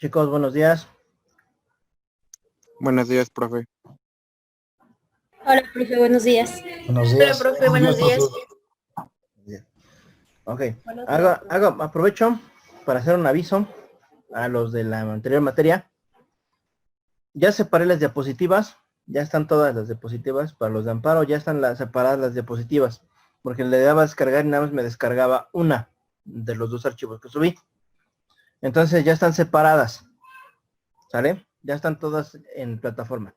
Chicos, buenos días. Buenos días, profe. Hola, profe, buenos días. Buenos días. Hola, profe, buenos días. Ok, Buenos días, profe. aprovecho para hacer un aviso a los de la anterior materia. Ya separé las diapositivas, ya están todas las diapositivas. Para los de amparo ya están separadas las diapositivas, porque le daba a descargar y nada más me descargaba una de los dos archivos que subí. Entonces ya están separadas, ¿sale? Ya están todas en plataforma.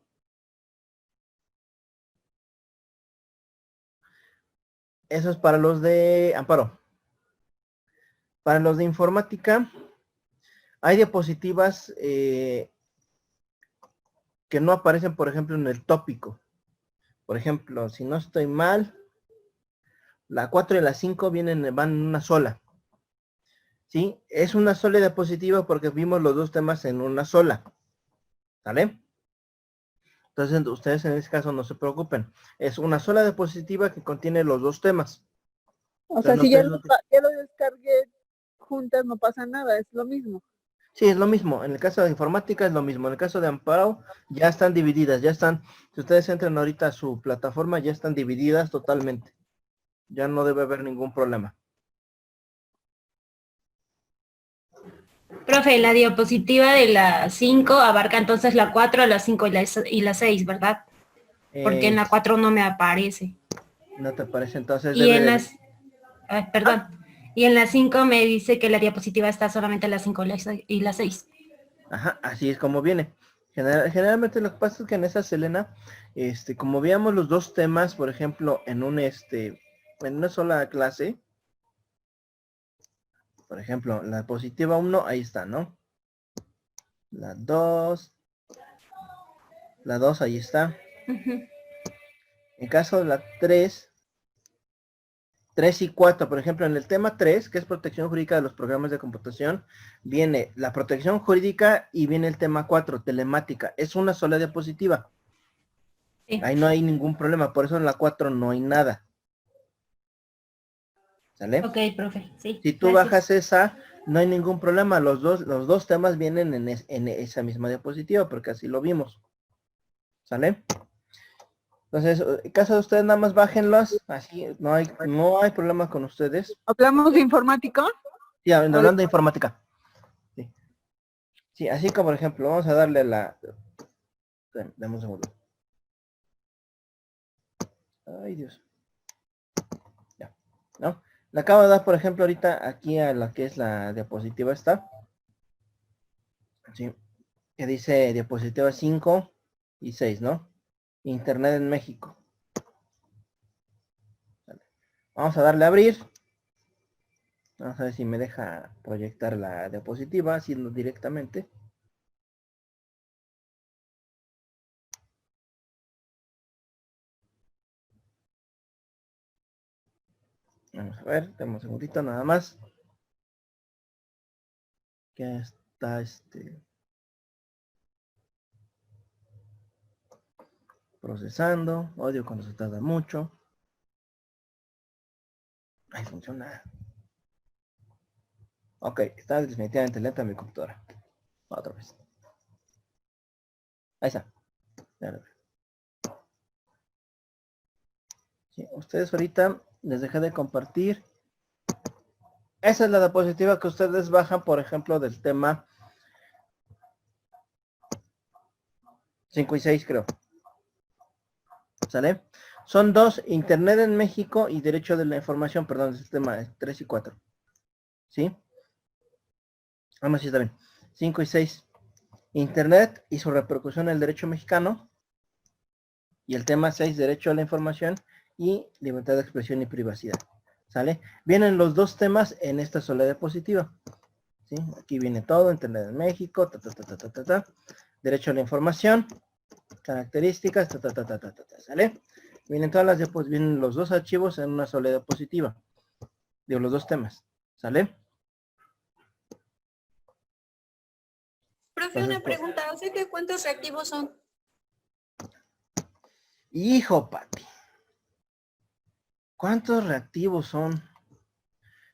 Eso es para los de amparo. Para los de informática, hay diapositivas que no aparecen, por ejemplo, en el tópico. Por ejemplo, si no estoy mal, la 4 y la 5 van en una sola. ¿Sí? Es una sola diapositiva porque vimos los dos temas en una sola. ¿Sale? Entonces, ustedes en este caso no se preocupen. Es una sola diapositiva que contiene los dos temas. O sea, si ya lo descargué juntas no pasa nada, es lo mismo. Sí, es lo mismo. En el caso de informática es lo mismo. En el caso de amparo ya están divididas, ya están. Si ustedes entran ahorita a su plataforma, ya están divididas totalmente. Ya no debe haber ningún problema. Profe, la diapositiva de la 5 abarca entonces la 4, la 5 y la 6, ¿verdad? Porque en la 4 no me aparece. No te parece, entonces Y debe en de... las... perdón. Y en la 5 me dice que la diapositiva está solamente la 5 y la 6. Ajá, así es como viene. Generalmente lo que pasa es que en esa Selena, como veíamos los dos temas, por ejemplo, en en una sola clase, por ejemplo, la diapositiva 1, ahí está, ¿no? La 2, ahí está. En caso de la 3 y 4, por ejemplo, en el tema 3, que es protección jurídica de los programas de computación, viene la protección jurídica y viene el tema 4, telemática. Es una sola diapositiva. Sí. Ahí no hay ningún problema, por eso en la 4 no hay nada. ¿Sale? Ok, profe, sí. Si tú bajas esa, no hay ningún problema. Los dos temas vienen en esa misma diapositiva, porque así lo vimos. ¿Sale? Entonces, en caso de ustedes, nada más bájenlos, así no hay problema con ustedes. ¿Hablamos de informática? Sí, hablando de informática. Sí. Sí, así como por ejemplo, vamos a darle dame un segundo. Ay, Dios. Ya, ¿no? Le acabo de dar, por ejemplo, ahorita aquí a la que es la diapositiva esta. Sí. Que dice diapositiva 5 y 6, ¿no? Internet en México. Vamos a darle a abrir. Vamos a ver si me deja proyectar la diapositiva haciendo directamente. Vamos a ver, tenemos un segundito nada más. Que está procesando. Odio cuando se tarda mucho. Ahí funciona. Ok, está definitivamente lenta mi computadora. Otra vez. Ahí está. Sí, ustedes ahorita les dejé de compartir. Esa es la diapositiva que ustedes bajan, por ejemplo, del tema 5 y 6, creo. ¿Sale? Son dos, Internet en México y Derecho de la Información, perdón, el tema 3 y 4. ¿Sí? Vamos, sí está bien. 5 y 6. Internet y su repercusión en el derecho mexicano. Y el tema 6, Derecho a la Información y Libertad de Expresión y Privacidad. ¿Sale? Vienen los dos temas en esta sola diapositiva. ¿Sí? Aquí viene todo, Internet en México, Derecho a la Información, características, ¿sale? Vienen todas las vienen los dos archivos en una sola diapositiva. De los dos temas. ¿Sale? Profe, Entonces, una pregunta, ¿o sea que cuántos reactivos son? Hijo, Pati. ¿Cuántos reactivos son?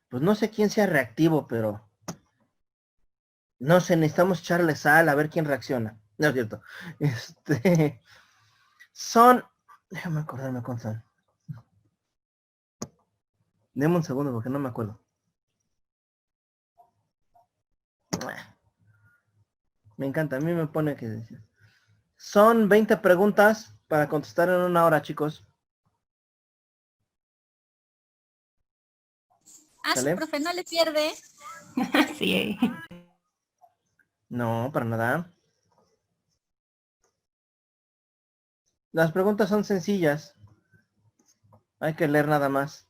Pues no sé quién sea reactivo, pero No sé, necesitamos echarle sal a ver quién reacciona. No es cierto. Son, déjame acordarme cuántos son. Deme un segundo porque no me acuerdo. Me encanta, a mí me pone que decir. Son 20 preguntas para contestar en 1 hora, chicos. Ah, su ¿Sale? profe, no le pierde. Sí. No, para nada. Las preguntas son sencillas. Hay que leer nada más.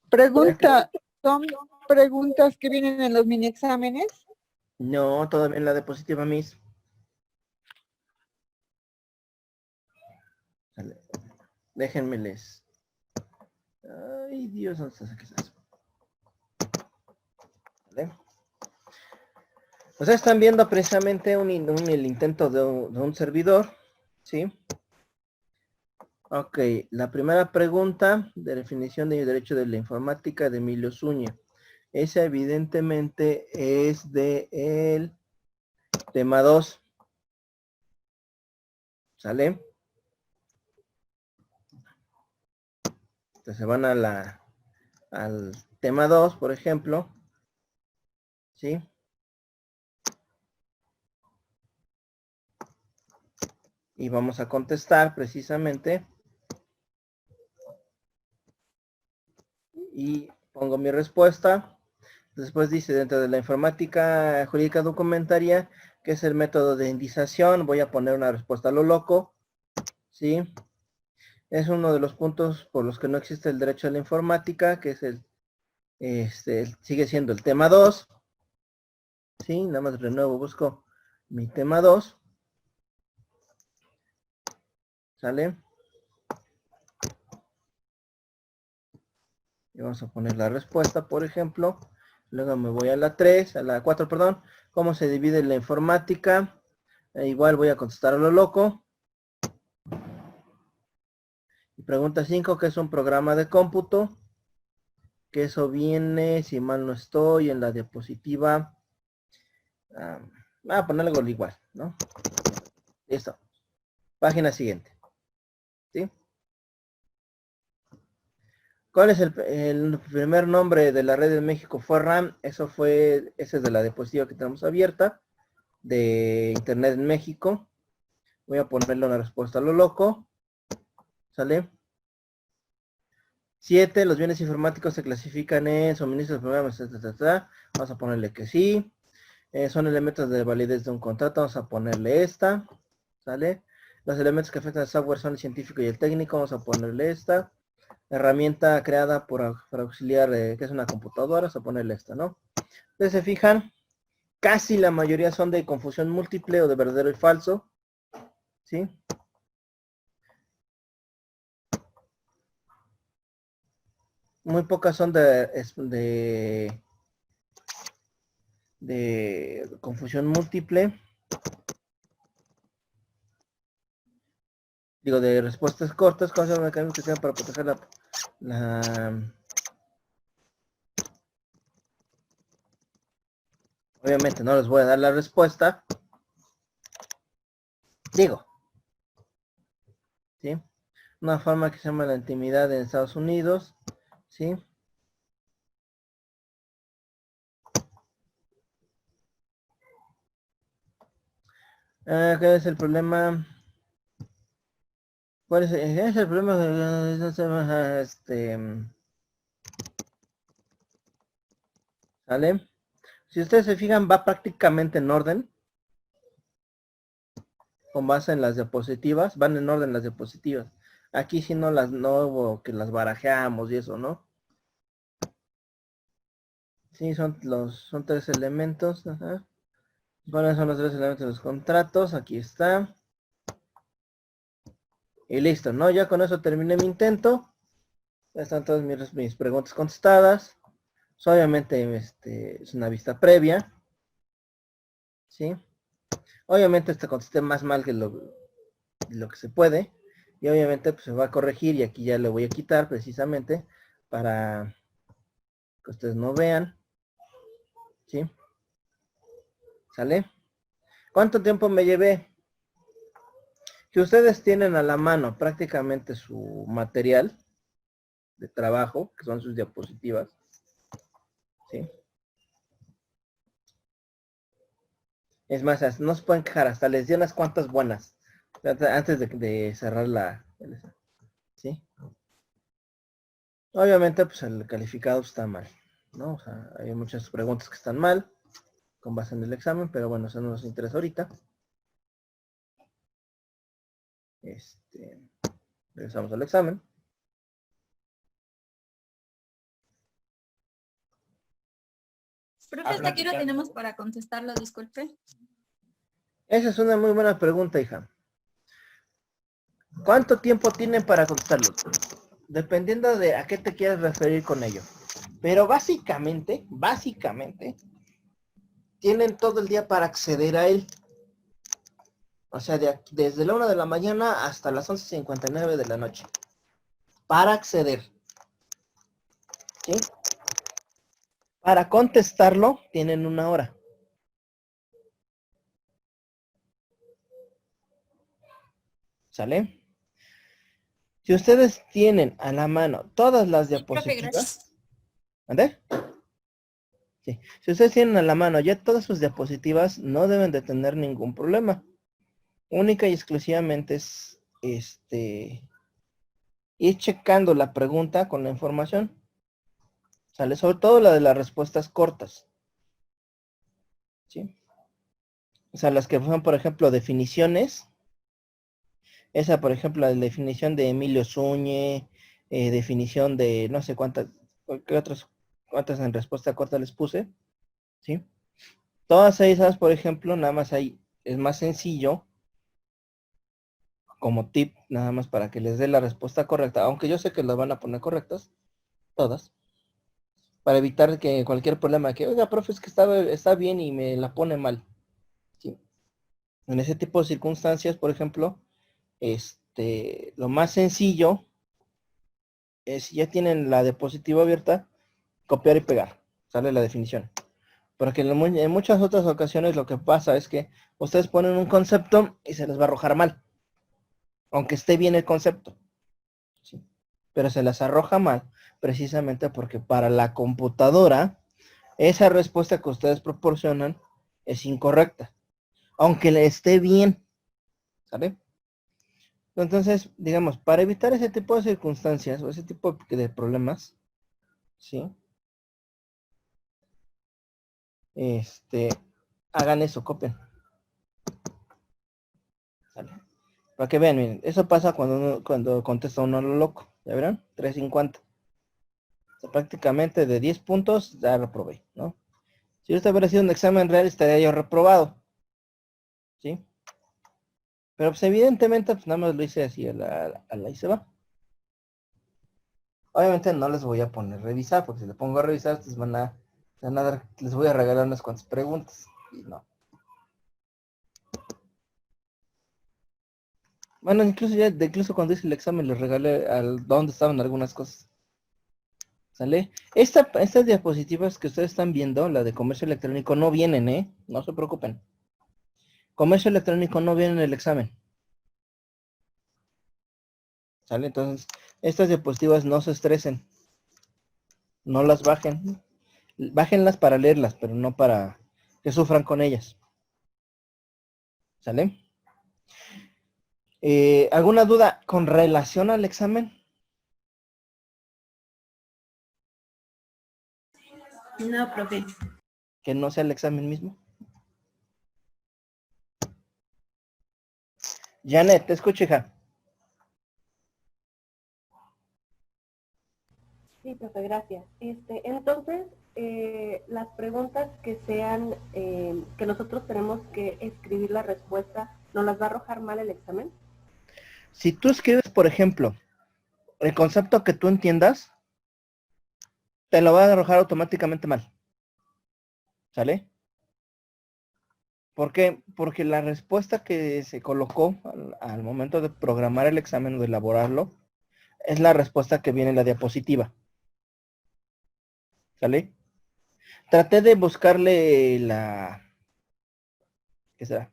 Pregunta, ¿son preguntas que vienen en los mini exámenes? No, todavía en la diapositiva Miss. Sale. Déjenme les. Ay, Dios, ¿dónde estás? Aquí estás. ¿Vale? O sea, están viendo precisamente el intento de un servidor, ¿sí? Ok, la primera pregunta de definición de derecho de la informática de Emilio Zúñiga. Esa evidentemente es de el tema 2. ¿Sale? Entonces se van a al tema 2, por ejemplo. ¿Sí? Y vamos a contestar precisamente. Y pongo mi respuesta. Después dice, dentro de la informática jurídica documentaria, que es el método de indización, voy a poner una respuesta a lo loco. ¿Sí? Es uno de los puntos por los que no existe el derecho a la informática, que es sigue siendo el tema 2. ¿Sí? Nada más de nuevo busco mi tema 2. ¿Sale? Y vamos a poner la respuesta, por ejemplo. Luego me voy a la 3, a la 4, perdón. ¿Cómo se divide la informática? Igual voy a contestar a lo loco. Y pregunta 5, ¿qué es un programa de cómputo? Que eso viene, si mal no estoy, en la diapositiva. Voy a poner algo igual, ¿no? Listo. Página siguiente. ¿Sí? ¿Cuál es el primer nombre de la red de México? Fue RAM. Ese es de la diapositiva que tenemos abierta. De Internet en México. Voy a ponerle una respuesta a lo loco. ¿Sale? 7. Los bienes informáticos se clasifican en suministros de programas. Vamos a ponerle que sí. Son elementos de validez de un contrato. Vamos a ponerle esta. ¿Sale? Los elementos que afectan al software son el científico y el técnico. Vamos a ponerle esta. Herramienta creada para auxiliar, que es una computadora. Vamos a ponerle esta, ¿no? Entonces se fijan, casi la mayoría son de confusión múltiple o de verdadero y falso. ¿Sí? Muy pocas son de confusión múltiple. Digo, de respuestas cortas, cosas mecanismos que sean para proteger Obviamente no les voy a dar la respuesta. Digo. ¿Sí? Una forma que se llama la intimidad en Estados Unidos. ¿Sí? ¿Qué es el problema? ¿Cuál es el problema? ¿Sale? Si ustedes se fijan, va prácticamente en orden. Con base en las diapositivas. Van en orden las diapositivas. Aquí sí no hubo que las barajeamos y eso, ¿no? Sí, son 3 elementos. Ajá. ¿Cuáles son los 3 elementos de los contratos? Aquí está. Y listo, ¿no? Ya con eso terminé mi intento. Ya están todas mis preguntas contestadas. Pues obviamente es una vista previa. ¿Sí? Obviamente contesté más mal que lo que se puede. Y obviamente pues se va a corregir y aquí ya le voy a quitar precisamente para que ustedes no vean. ¿Sí? ¿Sale? ¿Cuánto tiempo me llevé? Si ustedes tienen a la mano prácticamente su material de trabajo, que son sus diapositivas, ¿sí? Es más, no se pueden quejar, hasta les di unas cuantas buenas, antes de cerrar ¿sí? Obviamente, pues el calificado está mal, ¿no? O sea, hay muchas preguntas que están mal, con base en el examen, pero bueno, eso no nos interesa ahorita. Regresamos al examen. Profe, ¿hasta qué hora tenemos para contestarlo? Disculpe. Esa es una muy buena pregunta, hija. ¿Cuánto tiempo tienen para contestarlo? Dependiendo de a qué te quieras referir con ello. Pero básicamente, tienen todo el día para acceder a él. O sea, desde la 1 de la mañana hasta las 11:59 de la noche. Para acceder. ¿Sí? Para contestarlo, tienen 1 hora. ¿Sale? Si ustedes tienen a la mano todas las Sí, profe, diapositivas. gracias. ¿Ande? Sí. Si ustedes tienen a la mano ya todas sus diapositivas, no deben de tener ningún problema. Única y exclusivamente es ir checando la pregunta con la información. ¿Sale? Sobre todo la de las respuestas cortas. ¿Sí? O sea, las que son, por ejemplo, definiciones. Esa, por ejemplo, la definición de Emilio Zúñez, definición de no sé cuántas en respuesta corta les puse. ¿Sí? Todas esas, por ejemplo, nada más ahí es más sencillo. Como tip, nada más para que les dé la respuesta correcta, aunque yo sé que las van a poner correctas, todas, para evitar que cualquier problema, que, oiga, profe, es que está bien y me la pone mal. ¿Sí? En ese tipo de circunstancias, por ejemplo, lo más sencillo es, si ya tienen la diapositiva abierta, copiar y pegar, sale la definición. Porque en muchas otras ocasiones lo que pasa es que ustedes ponen un concepto y se les va a arrojar mal, aunque esté bien el concepto. ¿Sí? Pero se las arroja mal, precisamente porque para la computadora, esa respuesta que ustedes proporcionan es incorrecta, aunque le esté bien, ¿sabe? Entonces, digamos, para evitar ese tipo de circunstancias o ese tipo de problemas, ¿sí? Hagan eso, copien. ¿Sale? Para que vean, miren, eso pasa cuando contesta uno a lo loco, ¿ya verán? 350. O sea, prácticamente de 10 puntos ya reprobé, ¿no? Si esto hubiera sido un examen real, estaría yo reprobado, ¿sí? Pero pues evidentemente pues nada más lo hice así a la y se va. Obviamente no les voy a poner revisar, porque si le pongo a revisar, ustedes les voy a regalar unas cuantas preguntas. Y no. Bueno, incluso cuando hice el examen les regalé dónde estaban algunas cosas. ¿Sale? Estas diapositivas que ustedes están viendo, la de comercio electrónico, no vienen, ¿eh? No se preocupen. Comercio electrónico no viene en el examen. ¿Sale? Entonces, estas diapositivas no se estresen. No las bajen. Bájenlas para leerlas, pero no para que sufran con ellas. ¿Sale? ¿Alguna duda con relación al examen? No, profe. Que no sea el examen mismo. Janet, te escucho, hija. Sí, profe, gracias. Entonces, las preguntas que sean, que nosotros tenemos que escribir la respuesta, ¿nos las va a arrojar mal el examen? Si tú escribes, por ejemplo, el concepto que tú entiendas, te lo va a arrojar automáticamente mal. ¿Sale? ¿Por qué? Porque la respuesta que se colocó al momento de programar el examen o de elaborarlo, es la respuesta que viene en la diapositiva. ¿Sale? Traté de buscarle ¿qué será?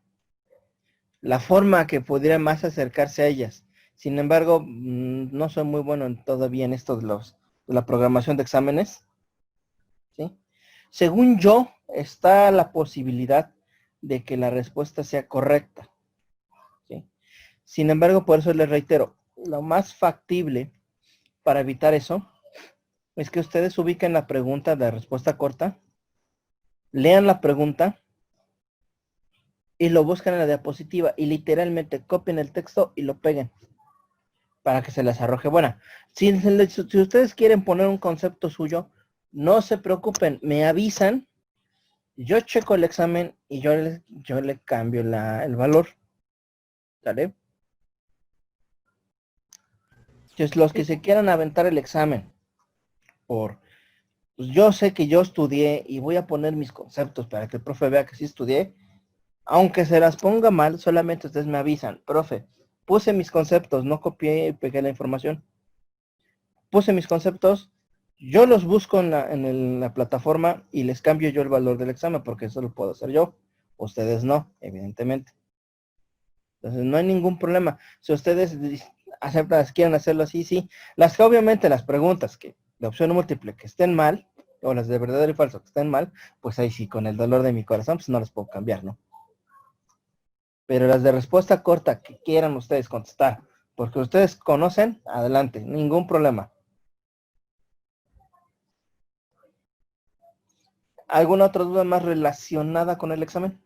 La forma que pudiera más acercarse a ellas. Sin embargo, no soy muy bueno todavía en esto de la programación de exámenes. ¿Sí? Según yo, está la posibilidad de que la respuesta sea correcta. ¿Sí? Sin embargo, por eso les reitero, lo más factible para evitar eso es que ustedes ubiquen la pregunta de respuesta corta, lean la pregunta y lo buscan en la diapositiva y literalmente copien el texto y lo peguen para que se les arroje buena. Si ustedes quieren poner un concepto suyo, no se preocupen, me avisan, yo checo el examen y yo le cambio el valor. ¿Sale? Entonces, los que se quieran aventar el examen pues yo sé que yo estudié y voy a poner mis conceptos para que el profe vea que sí estudié, aunque se las ponga mal, solamente ustedes me avisan, profe, puse mis conceptos, no copié y pegué la información. Puse mis conceptos, yo los busco en la plataforma y les cambio yo el valor del examen, porque eso lo puedo hacer yo. Ustedes no, evidentemente. Entonces no hay ningún problema. Si ustedes quieren hacerlo así, sí. Obviamente las preguntas de opción múltiple que estén mal, o las de verdadero y falso que estén mal, pues ahí sí, con el dolor de mi corazón, pues no las puedo cambiar, ¿no? Pero las de respuesta corta que quieran ustedes contestar, porque ustedes conocen, adelante, ningún problema. ¿Alguna otra duda más relacionada con el examen?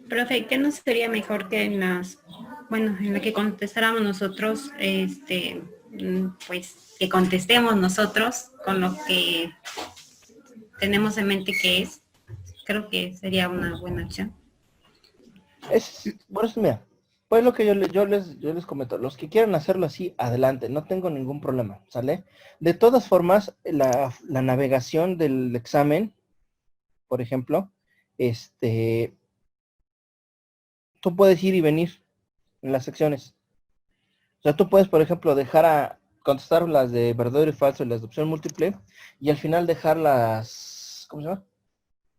Profe, ¿qué nos sería mejor que en la que contestáramos nosotros, pues que contestemos nosotros con lo que tenemos en mente que es? Creo que sería una buena opción. Por eso, mira, pues lo que yo les comento, los que quieran hacerlo así, adelante, no tengo ningún problema, ¿sale? De todas formas, la navegación del examen, por ejemplo, tú puedes ir y venir en las secciones. O sea, tú puedes, por ejemplo, contestar las de verdadero y falso y las de opción múltiple, y al final dejar ¿cómo se llama?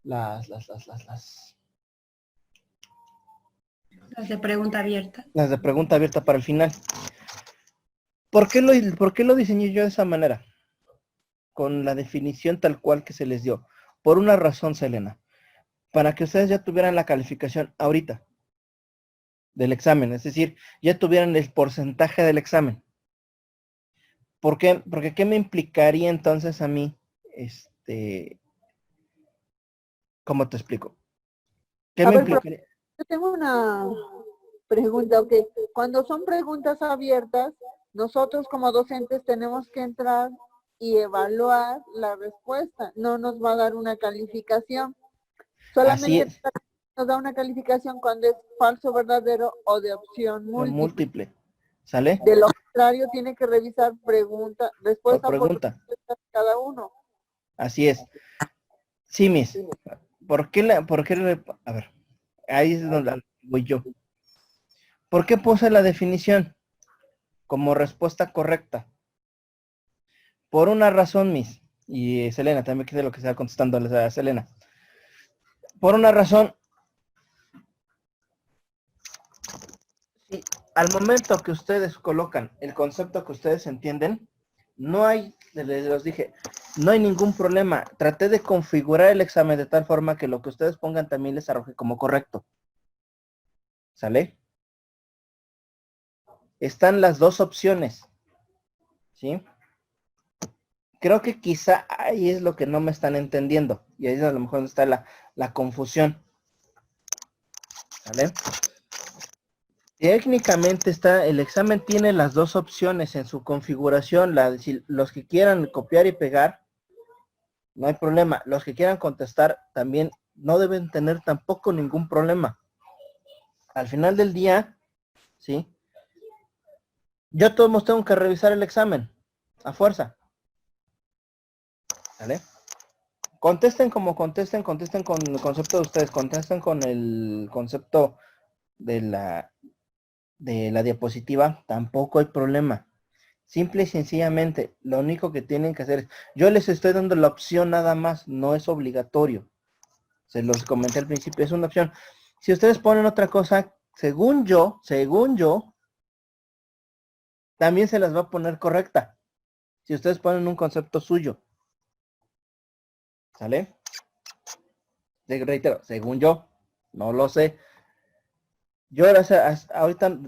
Las Las de pregunta abierta. Las de pregunta abierta para el final. ¿Por qué lo diseñé yo de esa manera? Con la definición tal cual que se les dio. Por una razón, Selena. Para que ustedes ya tuvieran la calificación ahorita del examen. Es decir, ya tuvieran el porcentaje del examen. ¿Por qué? Porque ¿qué me implicaría entonces a mí? ¿Cómo te explico? ¿Qué me implicaría? Yo tengo una pregunta, ok. Cuando son preguntas abiertas, nosotros como docentes tenemos que entrar y evaluar la respuesta. No nos va a dar una calificación. Solamente nos da una calificación cuando es falso, verdadero o de opción múltiple. ¿Sale? De lo contrario, tiene que revisar respuesta por pregunta. Respuesta cada uno. Así es. Sí, Miss. A ver, ahí es donde voy yo. ¿Por qué puse la definición como respuesta correcta? Por una razón, Miss. Y Selena, también quise lo que estaba contestando a Selena. Por una razón. Sí, al momento que ustedes colocan el concepto que ustedes entienden, no hay, les dije, no hay ningún problema. Traté de configurar el examen de tal forma que lo que ustedes pongan también les arroje como correcto. ¿Sale? Están las dos opciones. ¿Sí? Creo que quizá ahí es lo que no me están entendiendo. Y ahí es a lo mejor donde está la confusión. ¿Vale? Técnicamente el examen tiene las dos opciones en su configuración. Los que quieran copiar y pegar, no hay problema. Los que quieran contestar también no deben tener tampoco ningún problema. Al final del día, ¿sí? Yo todos tengo que revisar el examen. A fuerza. ¿Vale? Contesten como contesten con el concepto de ustedes, contesten con el concepto de la diapositiva, tampoco hay problema. Simple y sencillamente, lo único que tienen que hacer es, yo les estoy dando la opción nada más, no es obligatorio. Se los comenté al principio, es una opción. Si ustedes ponen otra cosa, según yo, también se las va a poner correcta. Si ustedes ponen un concepto suyo. ¿Sale? Reitero, según yo, no lo sé. Yo ahorita...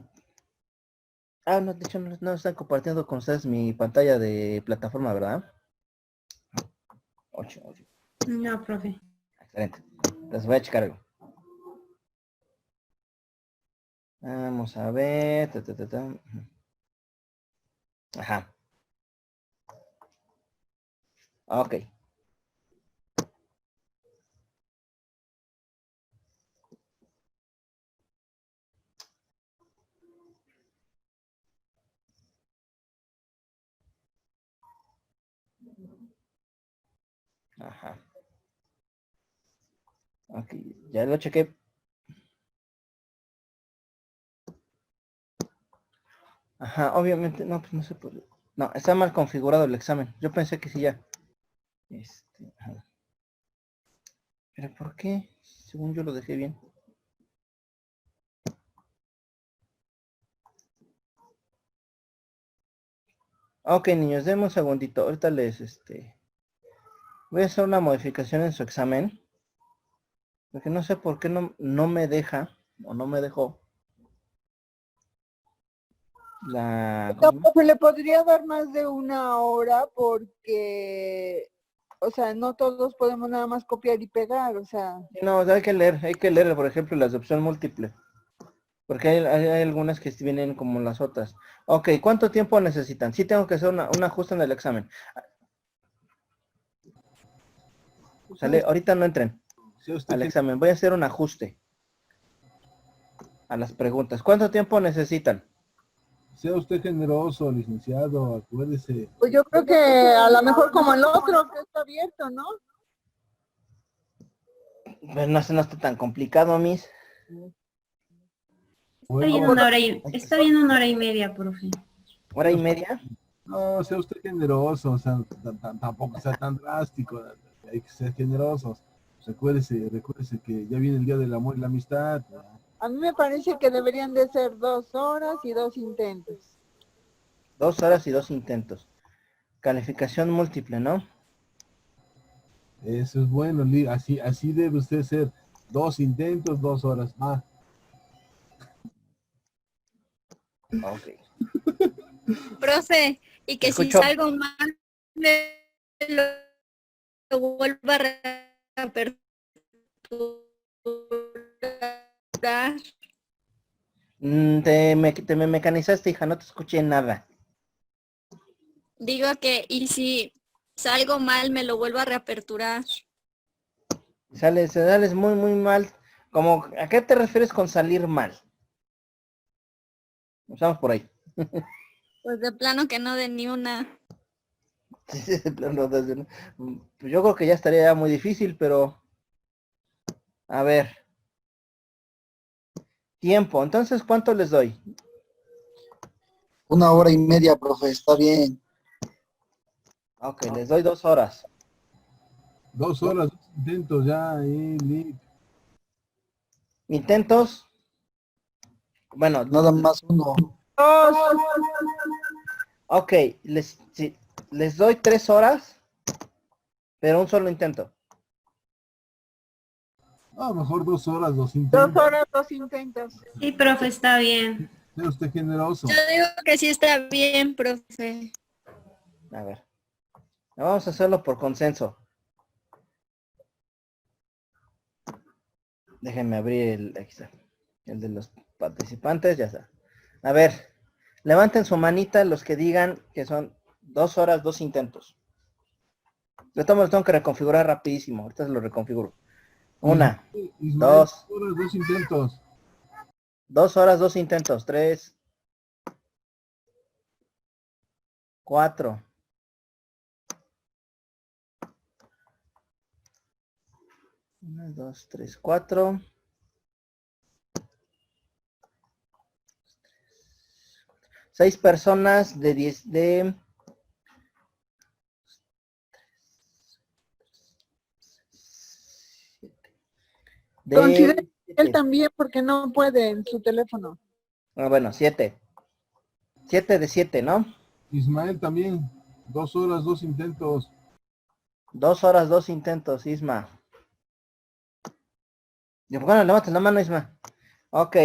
Ah, no, de hecho no están compartiendo con ustedes mi pantalla de plataforma, ¿verdad? 8. No, profe. Excelente. Entonces voy a checar algo. Vamos a ver. Ajá. Ok. Ajá. Ok, ya lo chequé. Ajá, obviamente, no, pues no se puede. No, está mal configurado el examen. Yo pensé que sí ya. Ajá. ¿Pero por qué? Según yo lo dejé bien. Ok, niños, denme un segundito. Ahorita voy a hacer una modificación en su examen. Porque no sé por qué no me deja, o no me dejó. Se le podría dar más de una hora porque, o sea, no todos podemos nada más copiar y pegar, o sea. No, hay que leer, por ejemplo, las de opción múltiple. Porque hay algunas que vienen como las otras. Ok, ¿cuánto tiempo necesitan? Sí tengo que hacer un ajuste en el examen. ¿Sale? Ahorita no entren al examen. Voy a hacer un ajuste a las preguntas. ¿Cuánto tiempo necesitan? Sea usted generoso, licenciado, acuérdese. Pues yo creo que a lo mejor como el otro que está abierto, ¿no? Pues no está tan complicado, mis. Está bien 1 hora y media, profe. ¿Hora y media? No, sea usted generoso, o sea, tampoco sea tan drástico, hay que ser generosos. Recuérdese que ya viene el Día del Amor y la Amistad. A mí me parece que deberían de ser 2 horas y 2 intentos. 2 horas y 2 intentos. Calificación múltiple, ¿no? Eso es bueno, así debe usted ser. 2 intentos, 2 horas más. Ok. Profe, y que si Escucho. salgo mal, me lo vuelva a reaperturar. Te me mecanizaste, hija, no te escuché nada. Digo que, y si salgo mal, me lo vuelvo a reaperturar. Sales muy, muy mal. ¿A qué te refieres con salir mal? Empezamos por ahí. Pues de plano que no de ni una. Pues yo creo que ya estaría ya muy difícil, pero... A ver. Tiempo. Entonces, ¿cuánto les doy? 1 hora y media, profe, está bien. Ok, les doy 2 horas. 2 horas, 2 intentos ya, Nick. Intentos. Bueno, Nada más uno. ok, les doy 3 horas, pero un solo intento. Mejor 2 horas, 2 2 intentos. horas, 2 intentos. Sí, profe, está bien. Sea usted generoso. Yo digo que sí está bien, profe. A ver. Vamos a hacerlo por consenso. Déjenme abrir aquí está, el de los participantes, ya está. A ver, levanten su manita los que digan que son 2 horas, 2 intentos. Yo tengo que reconfigurar rapidísimo, ahorita se lo reconfiguro. Una, Ismael, 2, 2 horas, 2 intentos. 2 horas, 2 intentos. 3, 4, 1, 2, 3, 4. 6 personas de 10 de... Considera de él también porque no puede en su teléfono. bueno, 7. 7 de 7, ¿no? Ismael también. 2 horas, 2 intentos. 2 horas, 2 intentos, Isma. Bueno, levanta la mano, Isma. Ok.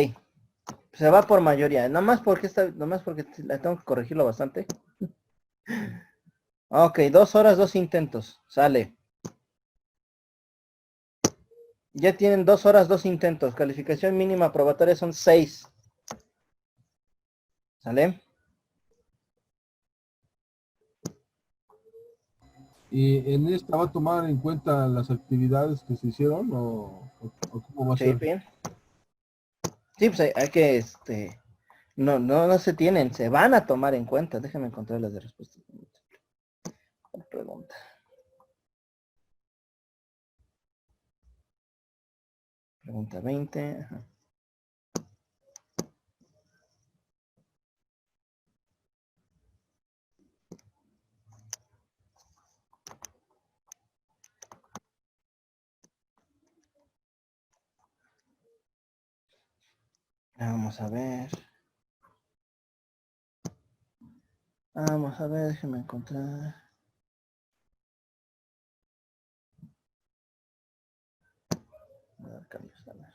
Se va por mayoría. Nomás porque la tengo que corregirlo bastante. Ok, 2 horas, 2 intentos. Sale. Ya tienen 2 horas, 2 intentos. Calificación mínima probatoria son 6. ¿Sale? ¿Y en esta va a tomar en cuenta las actividades que se hicieron o cómo va a Sí, ser? bien. Sí, pues hay que, no se tienen, se van a tomar en cuenta. Déjenme encontrar las de respuestas. Pregunta. Pregunta 20. Ajá. Vamos a ver. Vamos a ver, déjenme encontrar. A ver, cambios, a ver.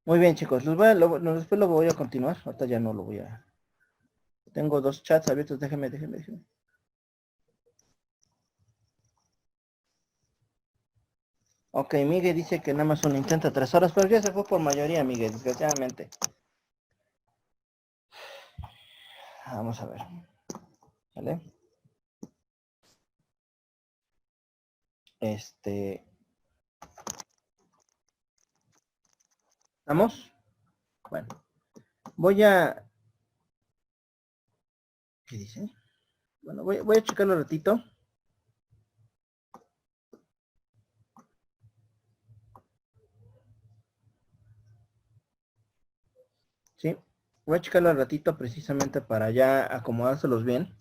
Muy bien, chicos. Después lo voy a continuar. Ahorita ya no lo voy a... Tengo 2 chats abiertos. Déjenme. Ok, Miguel dice que nada más un intento 3 horas, pero ya se fue por mayoría, Miguel, desgraciadamente. Vamos a ver. ¿Vale? ¿Vamos? Bueno. Voy a... ¿Qué dice? Bueno, voy a checarlo un ratito. Sí. Voy a checarlo un ratito precisamente para ya acomodárselos bien.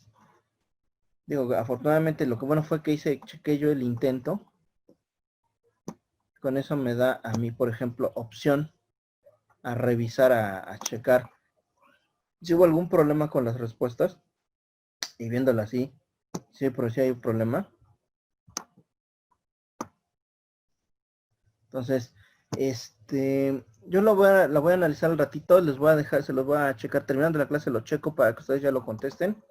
Digo, afortunadamente lo que bueno fue que chequé yo el intento. Con eso me da a mí, por ejemplo, opción a revisar, a checar si hubo algún problema con las respuestas. Y viéndolo así, sí, pero sí hay un problema. Entonces, yo lo voy a analizar al ratito, les voy a dejar, se los voy a checar, terminando la clase lo checo para que ustedes ya lo contesten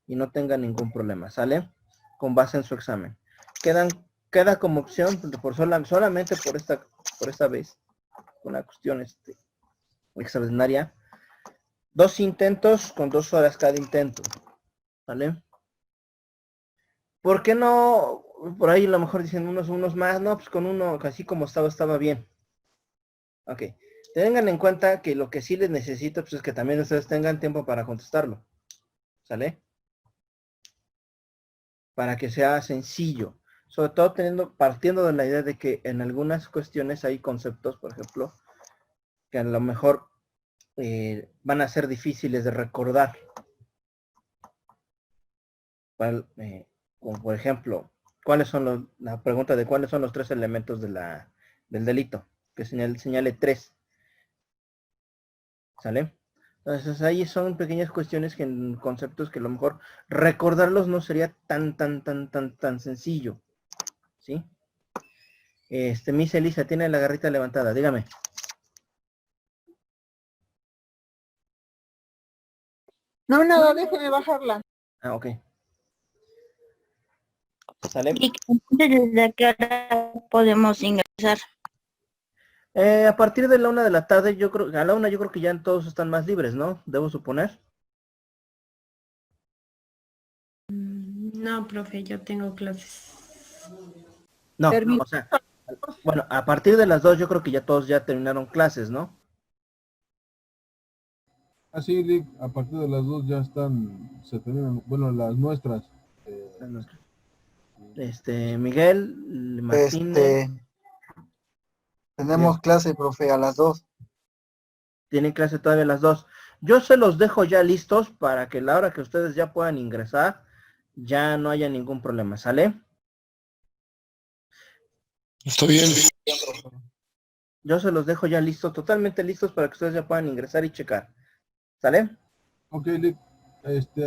y no tengan ningún problema, ¿sale? Con base en su examen. Queda como opción, solamente por esta vez, una cuestión extraordinaria, 2 intentos con 2 horas cada intento, ¿vale? ¿Por qué no? Por ahí a lo mejor dicen unos más, no, pues con uno, así como estaba bien. Ok. Tengan en cuenta que lo que sí les necesito pues, es que también ustedes tengan tiempo para contestarlo. ¿Sale? Para que sea sencillo. Sobre todo partiendo de la idea de que en algunas cuestiones hay conceptos, por ejemplo, que a lo mejor van a ser difíciles de recordar. Como por ejemplo, la pregunta de cuáles son los 3 elementos del delito, que señale 3. ¿Sale? Entonces ahí son pequeñas cuestiones conceptos que a lo mejor recordarlos no sería tan sencillo. ¿Sí? Miss Elisa tiene la garrita levantada, dígame. No, nada, déjeme bajarla. Ah, ok. ¿Sale? ¿Y desde qué hora podemos ingresar? A partir de la 1 de la tarde, a la 1 yo creo que ya todos están más libres, ¿no? Debo suponer. No, profe, yo tengo clases. No, Termina. o sea, bueno, a partir de las 2 yo creo que ya todos ya terminaron clases, ¿no? Así, Lick, a partir de las 2 ya se terminan, bueno, las nuestras. Miguel, Martín. Tenemos clase, profe, a las 2. Tienen clase todavía las 2. Yo se los dejo ya listos para que la hora que ustedes ya puedan ingresar, ya no haya ningún problema, ¿sale? Está bien. Yo se los dejo ya listos, totalmente listos para que ustedes ya puedan ingresar y checar. ¿Sale? Ok, Lick,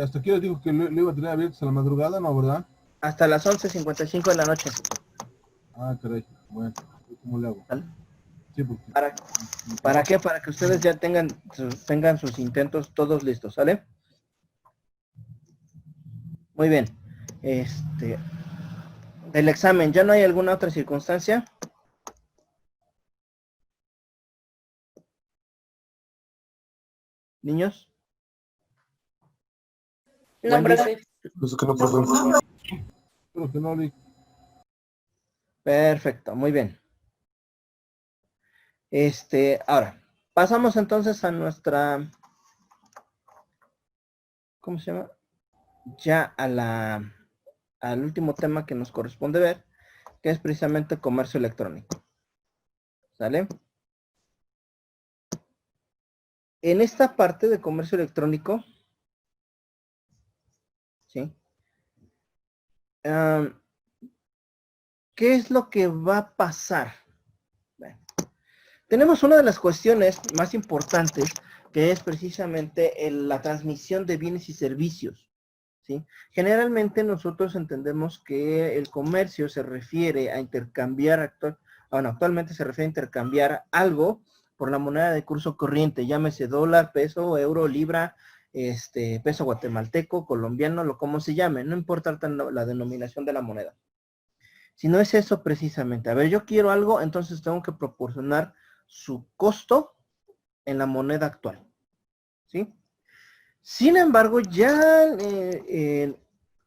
hasta aquí les digo que lo iba a tener abiertos a la madrugada, ¿no, verdad? Hasta las 11:55 de la noche. Ah, caray, bueno, ¿cómo le hago? ¿Sale? Sí, porque... ¿Para qué? Para que ustedes ya tengan sus intentos todos listos, ¿sale? Muy bien. Del examen, ¿ya no hay alguna otra circunstancia? ¿Niños? No, Wendy. profe. Pues que no, profe. Creo que no, Lick. Perfecto, muy bien. Ahora, pasamos entonces a nuestra, ¿cómo se llama? Ya al último tema que nos corresponde ver, que es precisamente comercio electrónico. ¿Sale? En esta parte de comercio electrónico, ¿sí? ¿Qué es lo que va a pasar? Bueno, tenemos una de las cuestiones más importantes, que es precisamente la transmisión de bienes y servicios, ¿sí? Generalmente nosotros entendemos que el comercio se refiere a intercambiar, actualmente se refiere a intercambiar algo por la moneda de curso corriente, llámese dólar, peso, euro, libra, peso guatemalteco, colombiano, lo como se llame, no importa la denominación de la moneda. Si no es eso precisamente, a ver, yo quiero algo, entonces tengo que proporcionar su costo en la moneda actual, ¿sí? Sin embargo, ya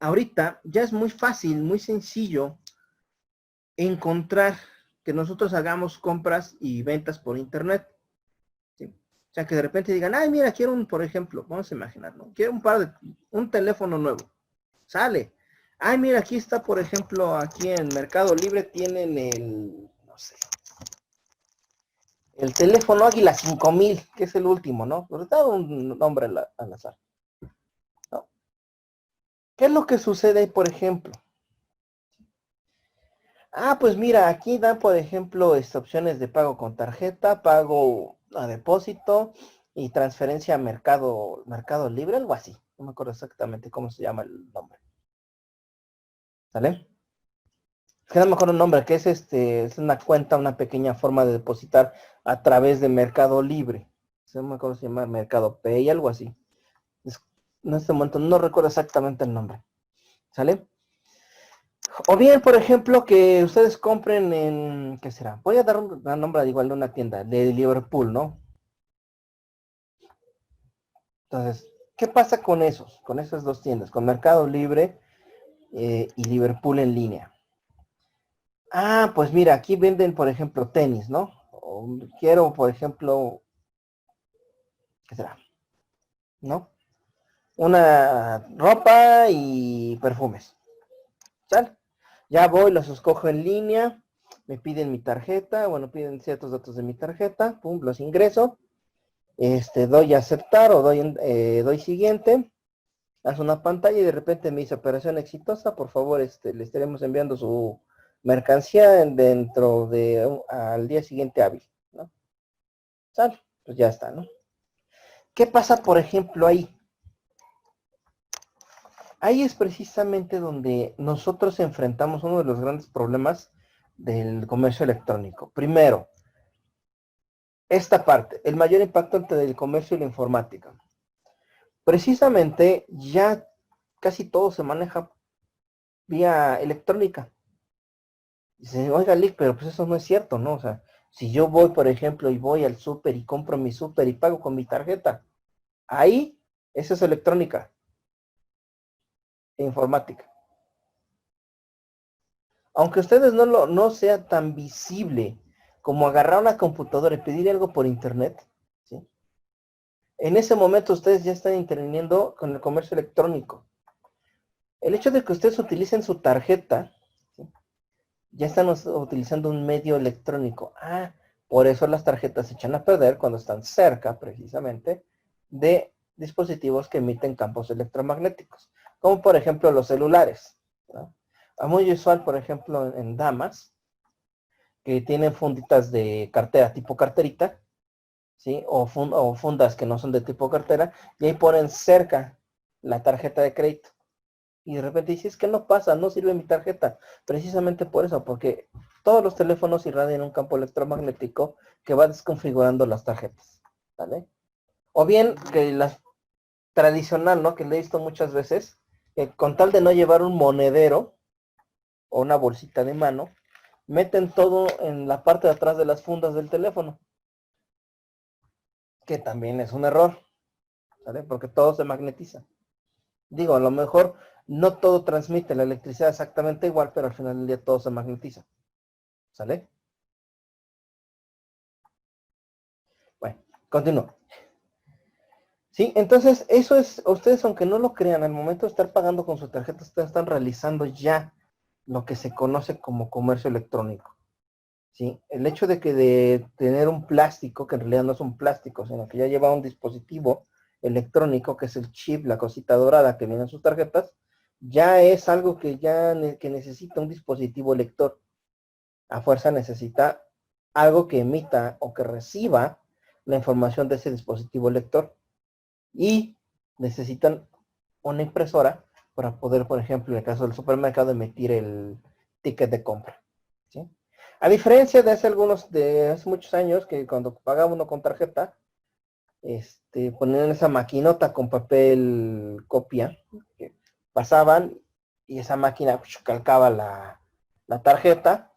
ahorita ya es muy fácil, muy sencillo encontrar que nosotros hagamos compras y ventas por internet, ¿sí? O sea, que de repente digan, ay, mira, quiero por ejemplo, vamos a imaginar, ¿no? Quiero un teléfono nuevo. Sale. Ay, mira, aquí está, por ejemplo, aquí en Mercado Libre tienen no sé, el teléfono Águila 5000, que es el último, ¿no? Pero está un nombre al azar, ¿no? ¿Qué es lo que sucede ahí, por ejemplo? Ah, pues mira, aquí dan, por ejemplo, opciones de pago con tarjeta, pago a depósito y transferencia a Mercado Libre, algo así. No me acuerdo exactamente cómo se llama el nombre. ¿Sale? Es que no me acuerdo el nombre, que es una cuenta, una pequeña forma de depositar a través de Mercado Libre. No me acuerdo si se llama Mercado Pay, algo así. En este momento no recuerdo exactamente el nombre. ¿Sale? O bien, por ejemplo, que ustedes compren en, ¿qué será? Voy a dar un nombre igual de una tienda, de Liverpool, ¿no? Entonces, ¿qué pasa con esas dos tiendas? Con Mercado Libre y Liverpool en línea. Ah, pues mira, aquí venden, por ejemplo, tenis, ¿no? O quiero, por ejemplo, ¿qué será? ¿No? Una ropa y perfumes. ¿Sale? Ya voy, los escojo en línea, me piden mi tarjeta, bueno, piden ciertos datos de mi tarjeta, pum, los ingreso, doy a aceptar o doy siguiente, hace una pantalla y de repente me dice operación exitosa, por favor, le estaremos enviando su mercancía dentro de al día siguiente hábil, ¿no? ¿Sale? Pues ya está, ¿no? ¿Qué pasa, por ejemplo, ahí? Ahí es precisamente donde nosotros enfrentamos uno de los grandes problemas del comercio electrónico. Primero, esta parte, el mayor impacto entre el comercio y la informática. Precisamente ya casi todo se maneja vía electrónica. Dice, oiga, Lick, pero pues eso no es cierto, ¿no? O sea, si yo voy, por ejemplo, y voy al súper y compro mi súper y pago con mi tarjeta, ahí, eso es electrónica e informática. Aunque ustedes no sea tan visible como agarrar una computadora y pedir algo por internet, ¿sí? En ese momento ustedes ya están interviniendo con el comercio electrónico. El hecho de que ustedes utilicen su tarjeta, ¿sí? Ya están utilizando un medio electrónico. Ah, Por eso las tarjetas se echan a perder cuando están cerca, precisamente, de dispositivos que emiten campos electromagnéticos, como por ejemplo los celulares, ¿no? Es muy usual, por ejemplo, en damas, que tienen funditas de cartera, tipo carterita, ¿sí? O fundas que no son de tipo cartera, y ahí ponen cerca la tarjeta de crédito. Y de repente dices, que no pasa, no sirve mi tarjeta. Precisamente por eso, porque todos los teléfonos irradian un campo electromagnético que va desconfigurando las tarjetas, ¿vale? O bien que la tradicional, ¿no? Que le he visto muchas veces, que con tal de no llevar un monedero o una bolsita de mano, meten todo en la parte de atrás de las fundas del teléfono, que también es un error, ¿vale? Porque todo se magnetiza. Digo, a lo mejor no todo transmite la electricidad exactamente igual, pero al final del día todo se magnetiza. ¿Sale? Bueno, continúo. Sí, entonces eso es, ustedes aunque no lo crean, al momento de estar pagando con su tarjeta, ustedes están realizando ya lo que se conoce como comercio electrónico. ¿Sí? El hecho de que de tener un plástico, que en realidad no es un plástico, sino que ya lleva un dispositivo electrónico, que es el chip, la cosita dorada que viene en sus tarjetas, ya es algo que que necesita un dispositivo lector. A fuerza necesita algo que emita o que reciba la información de ese dispositivo lector. Y necesitan una impresora para poder, por ejemplo, en el caso del supermercado, emitir el ticket de compra. ¿Sí? A diferencia de hace muchos años, que cuando pagaba uno con tarjeta, ponían esa maquinota con papel copia, que pasaban y esa máquina calcaba la tarjeta,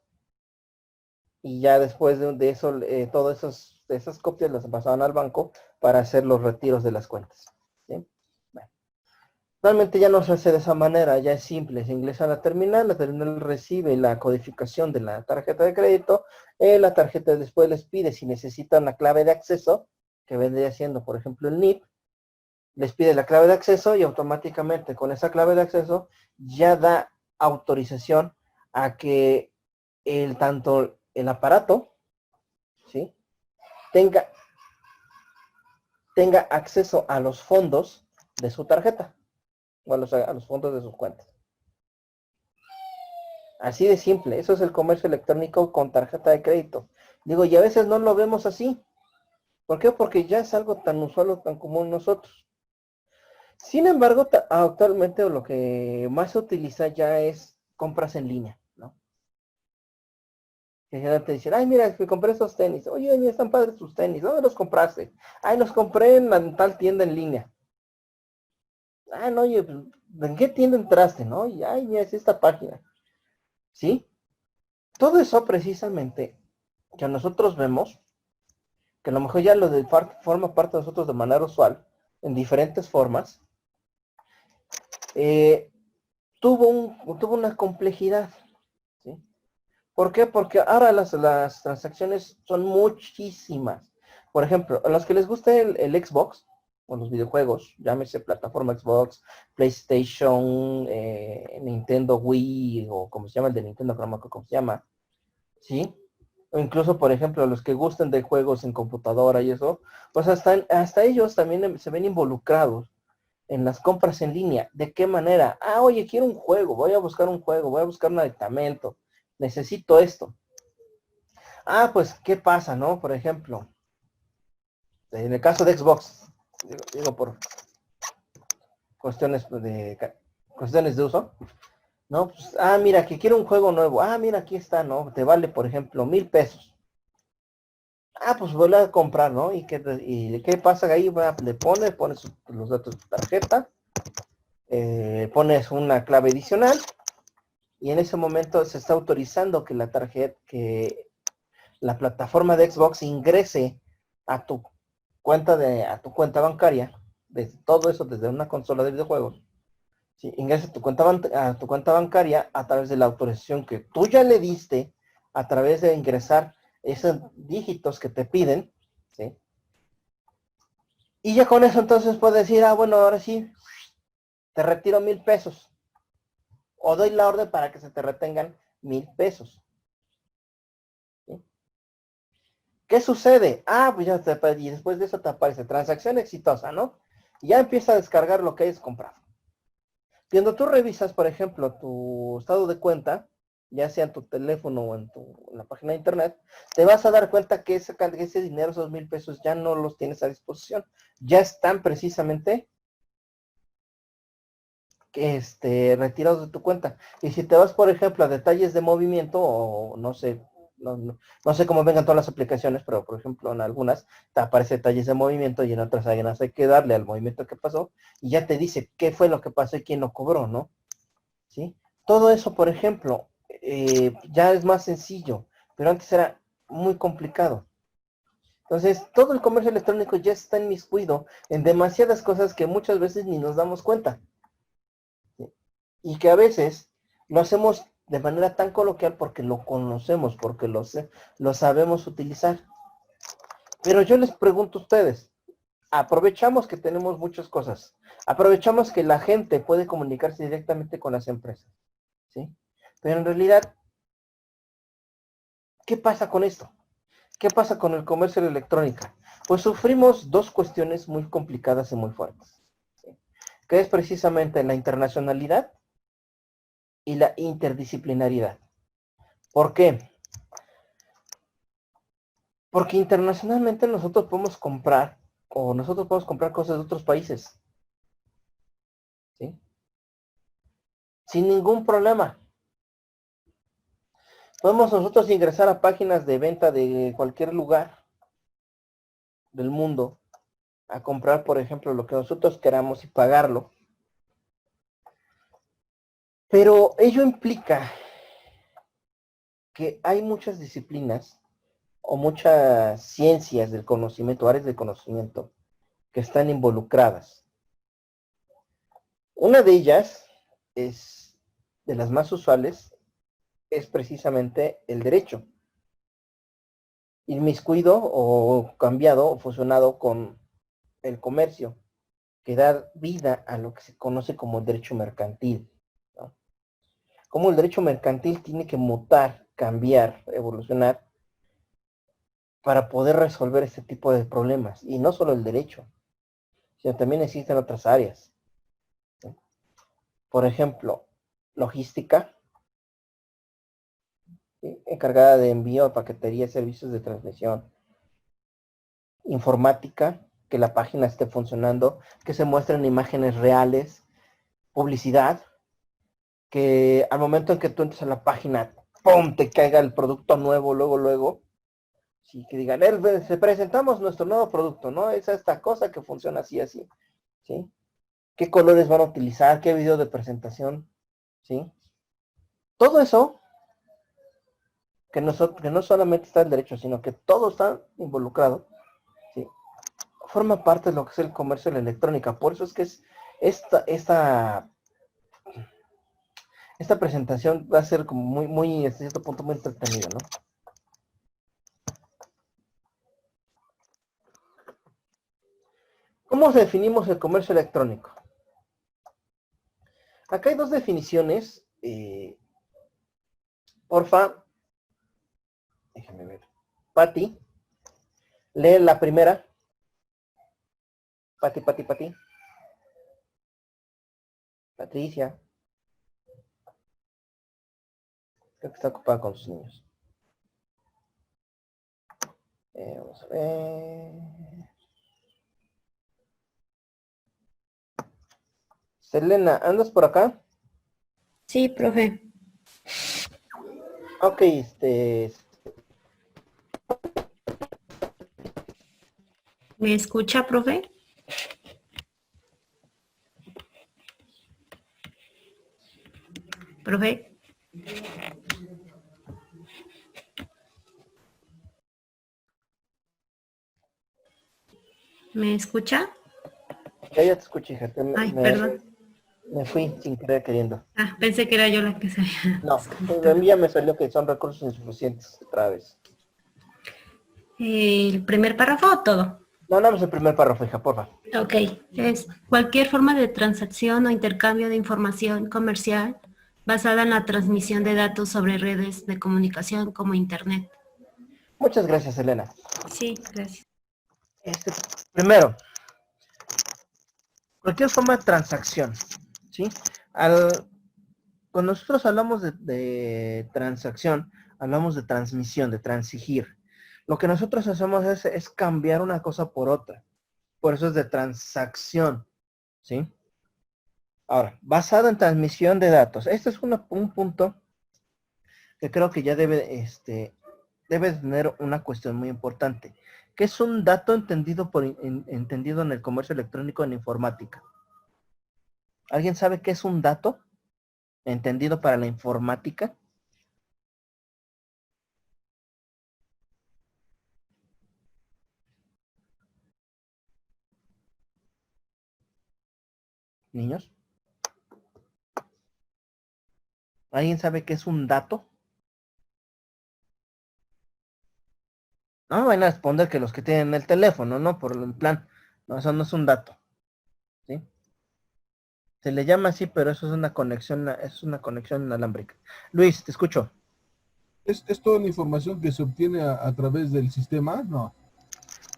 y ya después de eso, todas esas copias las pasaban al banco para hacer los retiros de las cuentas. ¿Sí? Bueno, realmente ya no se hace de esa manera, ya es simple, se ingresa a la terminal recibe la codificación de la tarjeta de crédito, la tarjeta después les pide si necesitan una clave de acceso, que vendría siendo, por ejemplo, el NIP, les pide la clave de acceso y automáticamente con esa clave de acceso ya da autorización a que tanto el aparato, ¿sí? tenga acceso a los fondos de su tarjeta o a los fondos de sus cuentas. Así de simple, eso es el comercio electrónico con tarjeta de crédito. Digo, y a veces no lo vemos así. ¿Por qué? Porque ya es algo tan usual o tan común nosotros. Sin embargo, actualmente lo que más se utiliza ya es compras en línea, ¿no? Que ya te dicen, ay, mira, que compré esos tenis. Oye, mira, están padres tus tenis. ¿Dónde los compraste? Ay, los compré en tal tienda en línea. Ah, no, oye, pues, ¿en qué tienda entraste, no? Y, ay, mira, es esta página. ¿Sí? Todo eso precisamente que nosotros vemos, que a lo mejor ya forma parte de nosotros de manera usual, en diferentes formas, tuvo una complejidad. ¿Sí? ¿Por qué? Porque ahora las transacciones son muchísimas. Por ejemplo, a los que les guste el Xbox, o los videojuegos, llámese plataforma Xbox, PlayStation, Nintendo Wii, o como se llama el de Nintendo, no me acuerdo cómo se llama, ¿sí? O incluso, por ejemplo, los que gusten de juegos en computadora y eso, pues hasta ellos también se ven involucrados en las compras en línea. ¿De qué manera? Ah, oye, quiero un juego, voy a buscar un juego, voy a buscar un aditamento, necesito esto. Ah, pues, ¿qué pasa, no? Por ejemplo, en el caso de Xbox, digo por cuestiones de uso, ¿no? Pues, mira, que quiero un juego nuevo. Ah, mira, aquí está, ¿no? Te vale, por ejemplo, 1,000 pesos. Ah, pues vuelve a comprar, ¿no? ¿Y qué pasa ahí? Le pones los datos de tu tarjeta, pones una clave adicional, y en ese momento se está autorizando que que la plataforma de Xbox ingrese a tu cuenta bancaria, desde todo eso, desde una consola de videojuegos. ¿Sí? Ingresa a tu cuenta bancaria a través de la autorización que tú ya le diste, a través de ingresar esos dígitos que te piden, ¿sí? Y ya con eso entonces puedes decir, bueno, ahora sí, te retiro 1,000 pesos. O doy la orden para que se te retengan 1,000 pesos. ¿Sí? ¿Qué sucede? Ah, pues ya y después de eso te aparece transacción exitosa, ¿no? Y ya empieza a descargar lo que hayas comprado. Cuando tú revisas, por ejemplo, tu estado de cuenta, ya sea en tu teléfono o en la página de internet, te vas a dar cuenta que ese dinero, esos 1,000 pesos, ya no los tienes a disposición. Ya están precisamente retirados de tu cuenta. Y si te vas, por ejemplo, a detalles de movimiento, o no sé, no sé cómo vengan todas las aplicaciones, pero por ejemplo en algunas te aparece detalles de movimiento y en otras hay que darle al movimiento que pasó y ya te dice qué fue lo que pasó y quién lo cobró, ¿no? ¿Sí? Todo eso, por ejemplo, ya es más sencillo, pero antes era muy complicado. Entonces, todo el comercio electrónico ya está inmiscuido en demasiadas cosas que muchas veces ni nos damos cuenta. Y que a veces lo hacemos de manera tan coloquial porque lo conocemos, porque lo sabemos utilizar. Pero yo les pregunto a ustedes, aprovechamos que tenemos muchas cosas, aprovechamos que la gente puede comunicarse directamente con las empresas, ¿sí? Pero en realidad, ¿qué pasa con esto? ¿Qué pasa con el comercio electrónico? Pues sufrimos dos cuestiones muy complicadas y muy fuertes, ¿sí? Que es precisamente la internacionalidad y la interdisciplinariedad. ¿Por qué? Porque internacionalmente nosotros podemos comprar cosas de otros países, ¿sí? Sin ningún problema. Podemos nosotros ingresar a páginas de venta de cualquier lugar del mundo a comprar, por ejemplo, lo que nosotros queramos y pagarlo. Pero ello implica que hay muchas disciplinas o muchas ciencias del conocimiento, áreas del conocimiento, que están involucradas. Una de ellas es, de las más usuales, es precisamente el derecho. Inmiscuido o cambiado o fusionado con el comercio, que da vida a lo que se conoce como el derecho mercantil, ¿no? Cómo el derecho mercantil tiene que mutar, cambiar, evolucionar para poder resolver este tipo de problemas. Y no solo el derecho, sino también existen otras áreas, ¿sí? Por ejemplo, logística, ¿sí? Encargada de envío, paquetería, servicios de transmisión. Informática, que la página esté funcionando, que se muestren imágenes reales. Publicidad, que al momento en que tú entres a la página, ¡pum!, te caiga el producto nuevo, luego. Sí, que digan, se presentamos nuestro nuevo producto, ¿no? Es esta cosa que funciona así, ¿sí? ¿Qué colores van a utilizar? ¿Qué video de presentación? ¿Sí? Todo eso, que no solamente está el derecho, sino que todo está involucrado, ¿sí? Forma parte de lo que es el comercio de la electrónica. Por eso es que es esta presentación va a ser como muy, hasta cierto punto, muy entretenida, ¿no? ¿Cómo definimos el comercio electrónico? Acá hay dos definiciones. Porfa, déjame ver. Pati, lee la primera. Pati. Patricia. Creo que está ocupada con sus niños. Vamos a ver. Selena, ¿andas por acá? Sí, profe. Ok, ¿Me escucha, profe? Profe. ¿Me escucha? ya te escuché, hija. Ay, perdón. Me fui sin querer queriendo. Ah, pensé que era yo la que se había No, desconectado. a mí ya me salió que son recursos insuficientes otra vez. ¿El primer párrafo o todo? No, dame el primer párrafo, hija, porfa. Ok, es cualquier forma de transacción o intercambio de información comercial basada en la transmisión de datos sobre redes de comunicación como Internet. Muchas gracias, Elena. Sí, gracias. Primero, cualquier forma de transacción, ¿sí? Cuando nosotros hablamos de transacción, hablamos de transmisión, de transigir. Lo que nosotros hacemos es cambiar una cosa por otra. Por eso es de transacción, ¿sí? Ahora, basado en transmisión de datos. Este es un punto que creo que ya debe tener una cuestión muy importante. ¿Qué es un dato entendido entendido en el comercio electrónico en informática? ¿Alguien sabe qué es un dato entendido para la informática? Niños. ¿Alguien sabe qué es un dato? No van a responder que los que tienen el teléfono, ¿no? Por el plan. No, eso no es un dato. ¿Sí? Se le llama así, pero eso es una conexión inalámbrica. Luis, te escucho. ¿Es toda la información que se obtiene a través del sistema? No.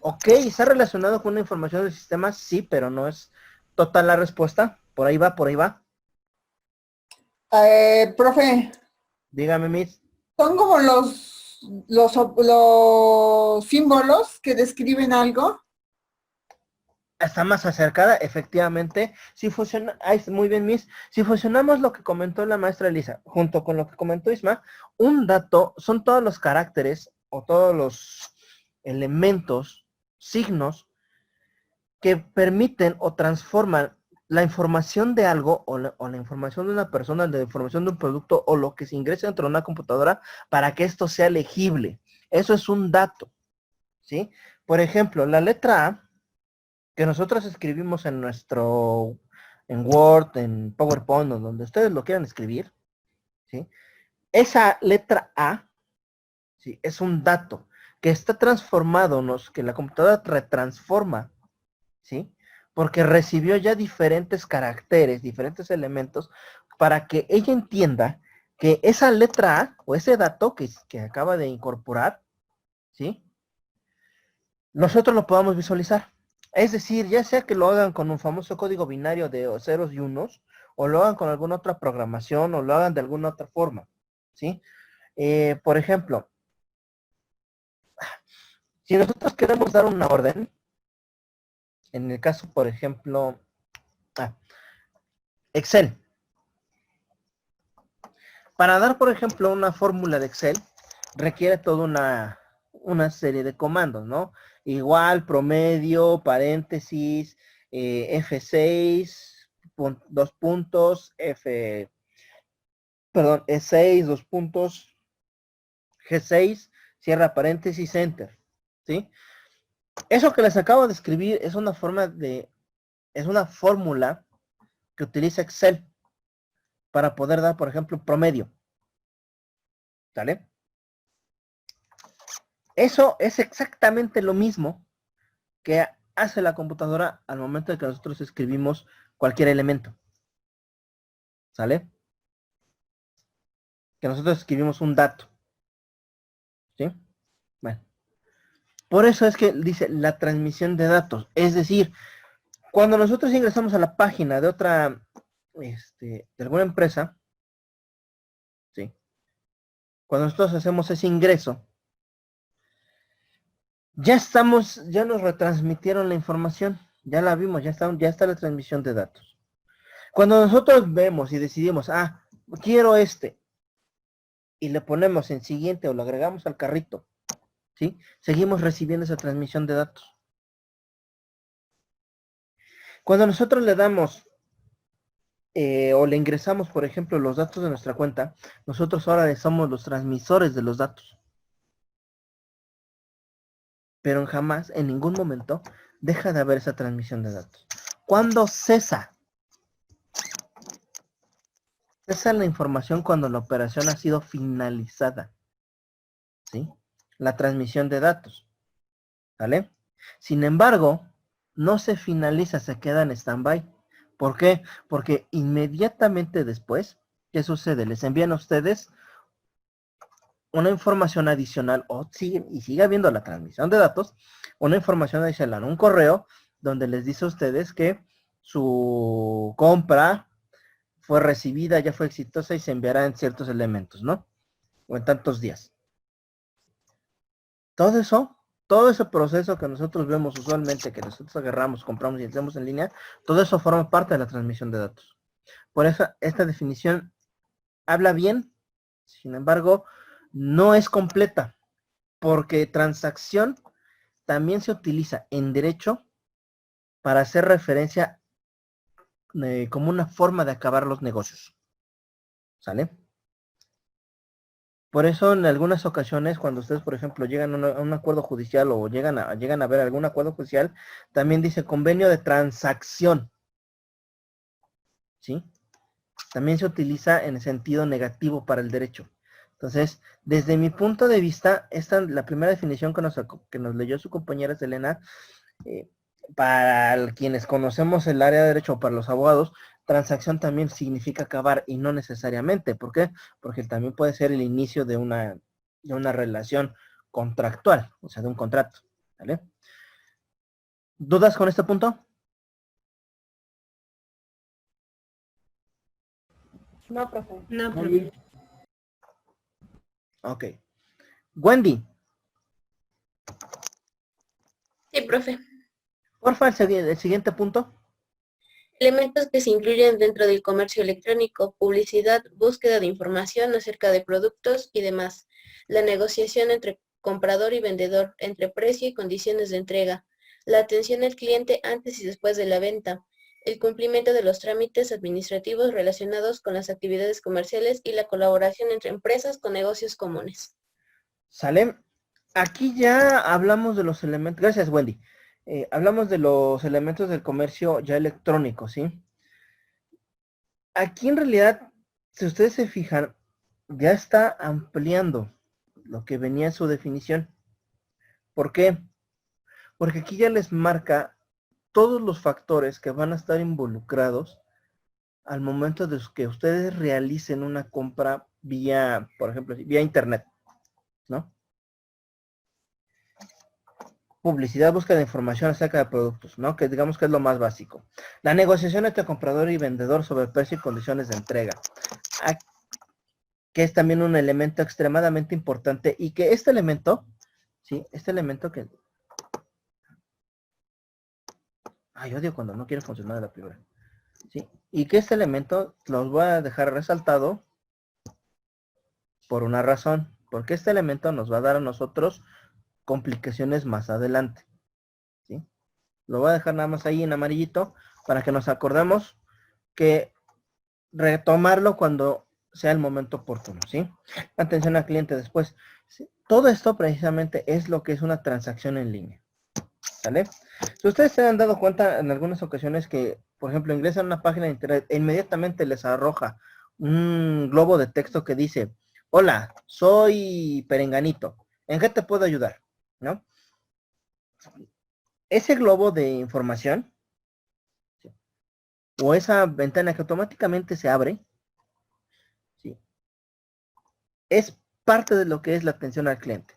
Ok, ¿está relacionado con una información del sistema? Sí, pero no es total la respuesta. Por ahí va, por ahí va. Profe, Dígame, Miss. son como los símbolos que describen algo. Está más acercada, efectivamente. Si funciona, muy bien, Miss. Si fusionamos lo que comentó la maestra Elisa, junto con lo que comentó Isma, un dato son todos los caracteres o todos los elementos, signos, que permiten o transforman la información de algo o la información de una persona, la información de un producto o lo que se ingresa dentro de una computadora para que esto sea legible. Eso es un dato, ¿sí? Por ejemplo, la letra A que nosotros escribimos en Word, en PowerPoint, o donde ustedes lo quieran escribir, ¿sí? Esa letra A, ¿sí? Es un dato que está transformado, que la computadora retransforma, ¿sí? Porque recibió ya diferentes caracteres, diferentes elementos, para que ella entienda que esa letra A, o ese dato que acaba de incorporar, ¿sí? Nosotros lo podamos visualizar. Es decir, ya sea que lo hagan con un famoso código binario de ceros y unos, o lo hagan con alguna otra programación, o lo hagan de alguna otra forma, ¿sí? Por ejemplo, si nosotros queremos dar una orden, en el caso, por ejemplo, Excel. Para dar, por ejemplo, una fórmula de Excel, requiere toda una serie de comandos, ¿no? Igual, promedio, paréntesis, F6, dos puntos, E6, dos puntos, G6, cierra paréntesis, enter, ¿sí? Eso que les acabo de escribir es una fórmula que utiliza Excel para poder dar, por ejemplo, promedio. ¿Sale? Eso es exactamente lo mismo que hace la computadora al momento de que nosotros escribimos cualquier elemento. ¿Sale? Que nosotros escribimos un dato. ¿Sí? Bueno. Por eso es que dice la transmisión de datos. Es decir, cuando nosotros ingresamos a la página de otra, de alguna empresa, ¿sí? Cuando nosotros hacemos ese ingreso, ya nos retransmitieron la información. Ya la vimos, ya está la transmisión de datos. Cuando nosotros vemos y decidimos, quiero y le ponemos en siguiente o lo agregamos al carrito, ¿sí? Seguimos recibiendo esa transmisión de datos. Cuando nosotros le damos o le ingresamos, por ejemplo, los datos de nuestra cuenta, nosotros ahora somos los transmisores de los datos. Pero jamás, en ningún momento, deja de haber esa transmisión de datos. ¿Cuándo cesa? Cesa la información cuando la operación ha sido finalizada. ¿Sí? La transmisión de datos. ¿Vale? Sin embargo, no se finaliza, se queda en stand-by. ¿Por qué? Porque inmediatamente después, ¿qué sucede? Les envían a ustedes una información adicional, o sigue habiendo la transmisión de datos, una información adicional, un correo, donde les dice a ustedes que su compra fue recibida, ya fue exitosa y se enviará en ciertos elementos, ¿no? O en tantos días. Todo eso, todo ese proceso que nosotros vemos usualmente, que nosotros agarramos, compramos y hacemos en línea, todo eso forma parte de la transmisión de datos. Por eso esta definición habla bien, sin embargo, no es completa, porque transacción también se utiliza en derecho para hacer referencia como una forma de acabar los negocios. ¿Sale? Por eso en algunas ocasiones, cuando ustedes, por ejemplo, llegan a un acuerdo judicial o llegan a ver algún acuerdo judicial, también dice convenio de transacción. ¿Sí? También se utiliza en el sentido negativo para el derecho. Entonces, desde mi punto de vista, la primera definición que nos leyó su compañera Selena, para quienes conocemos el área de derecho, para los abogados, transacción también significa acabar y no necesariamente. ¿Por qué? Porque también puede ser el inicio de una relación contractual, o sea, de un contrato. ¿Vale? ¿Dudas con este punto? No, profe. No, Muy profe. bien. Ok. Wendy, Sí, profe. porfa, el siguiente punto. Elementos que se incluyen dentro del comercio electrónico, publicidad, búsqueda de información acerca de productos y demás. La negociación entre comprador y vendedor, entre precio y condiciones de entrega. La atención al cliente antes y después de la venta. El cumplimiento de los trámites administrativos relacionados con las actividades comerciales y la colaboración entre empresas con negocios comunes. ¿Sale? Aquí ya hablamos de los elementos. Gracias, Wendy. Hablamos de los elementos del comercio ya electrónico, ¿sí? Aquí en realidad, si ustedes se fijan, ya está ampliando lo que venía en su definición. ¿Por qué? Porque aquí ya les marca todos los factores que van a estar involucrados al momento de que ustedes realicen una compra vía, por ejemplo, vía internet, ¿no? Publicidad, búsqueda de información acerca de productos, ¿no? Que digamos que es lo más básico. La negociación entre comprador y vendedor sobre precio y condiciones de entrega. Que es también un elemento extremadamente importante y que este elemento, ¿sí? Este elemento que... Ay, odio cuando no quiere funcionar la primera. ¿Sí? Y que este elemento los voy a dejar resaltado por una razón. Porque este elemento nos va a dar a nosotros complicaciones más adelante. ¿Sí? Lo voy a dejar nada más ahí en amarillito para que nos acordemos que retomarlo cuando sea el momento oportuno, ¿sí? Atención al cliente después. ¿Sí? Todo esto precisamente es lo que es una transacción en línea. ¿Sale? Si ustedes se han dado cuenta en algunas ocasiones que, por ejemplo, ingresan a una página de internet e inmediatamente les arroja un globo de texto que dice, hola, soy Perenganito, ¿en qué te puedo ayudar? ¿No? Ese globo de información, ¿sí? O esa ventana que automáticamente se abre, ¿sí? Es parte de lo que es la atención al cliente.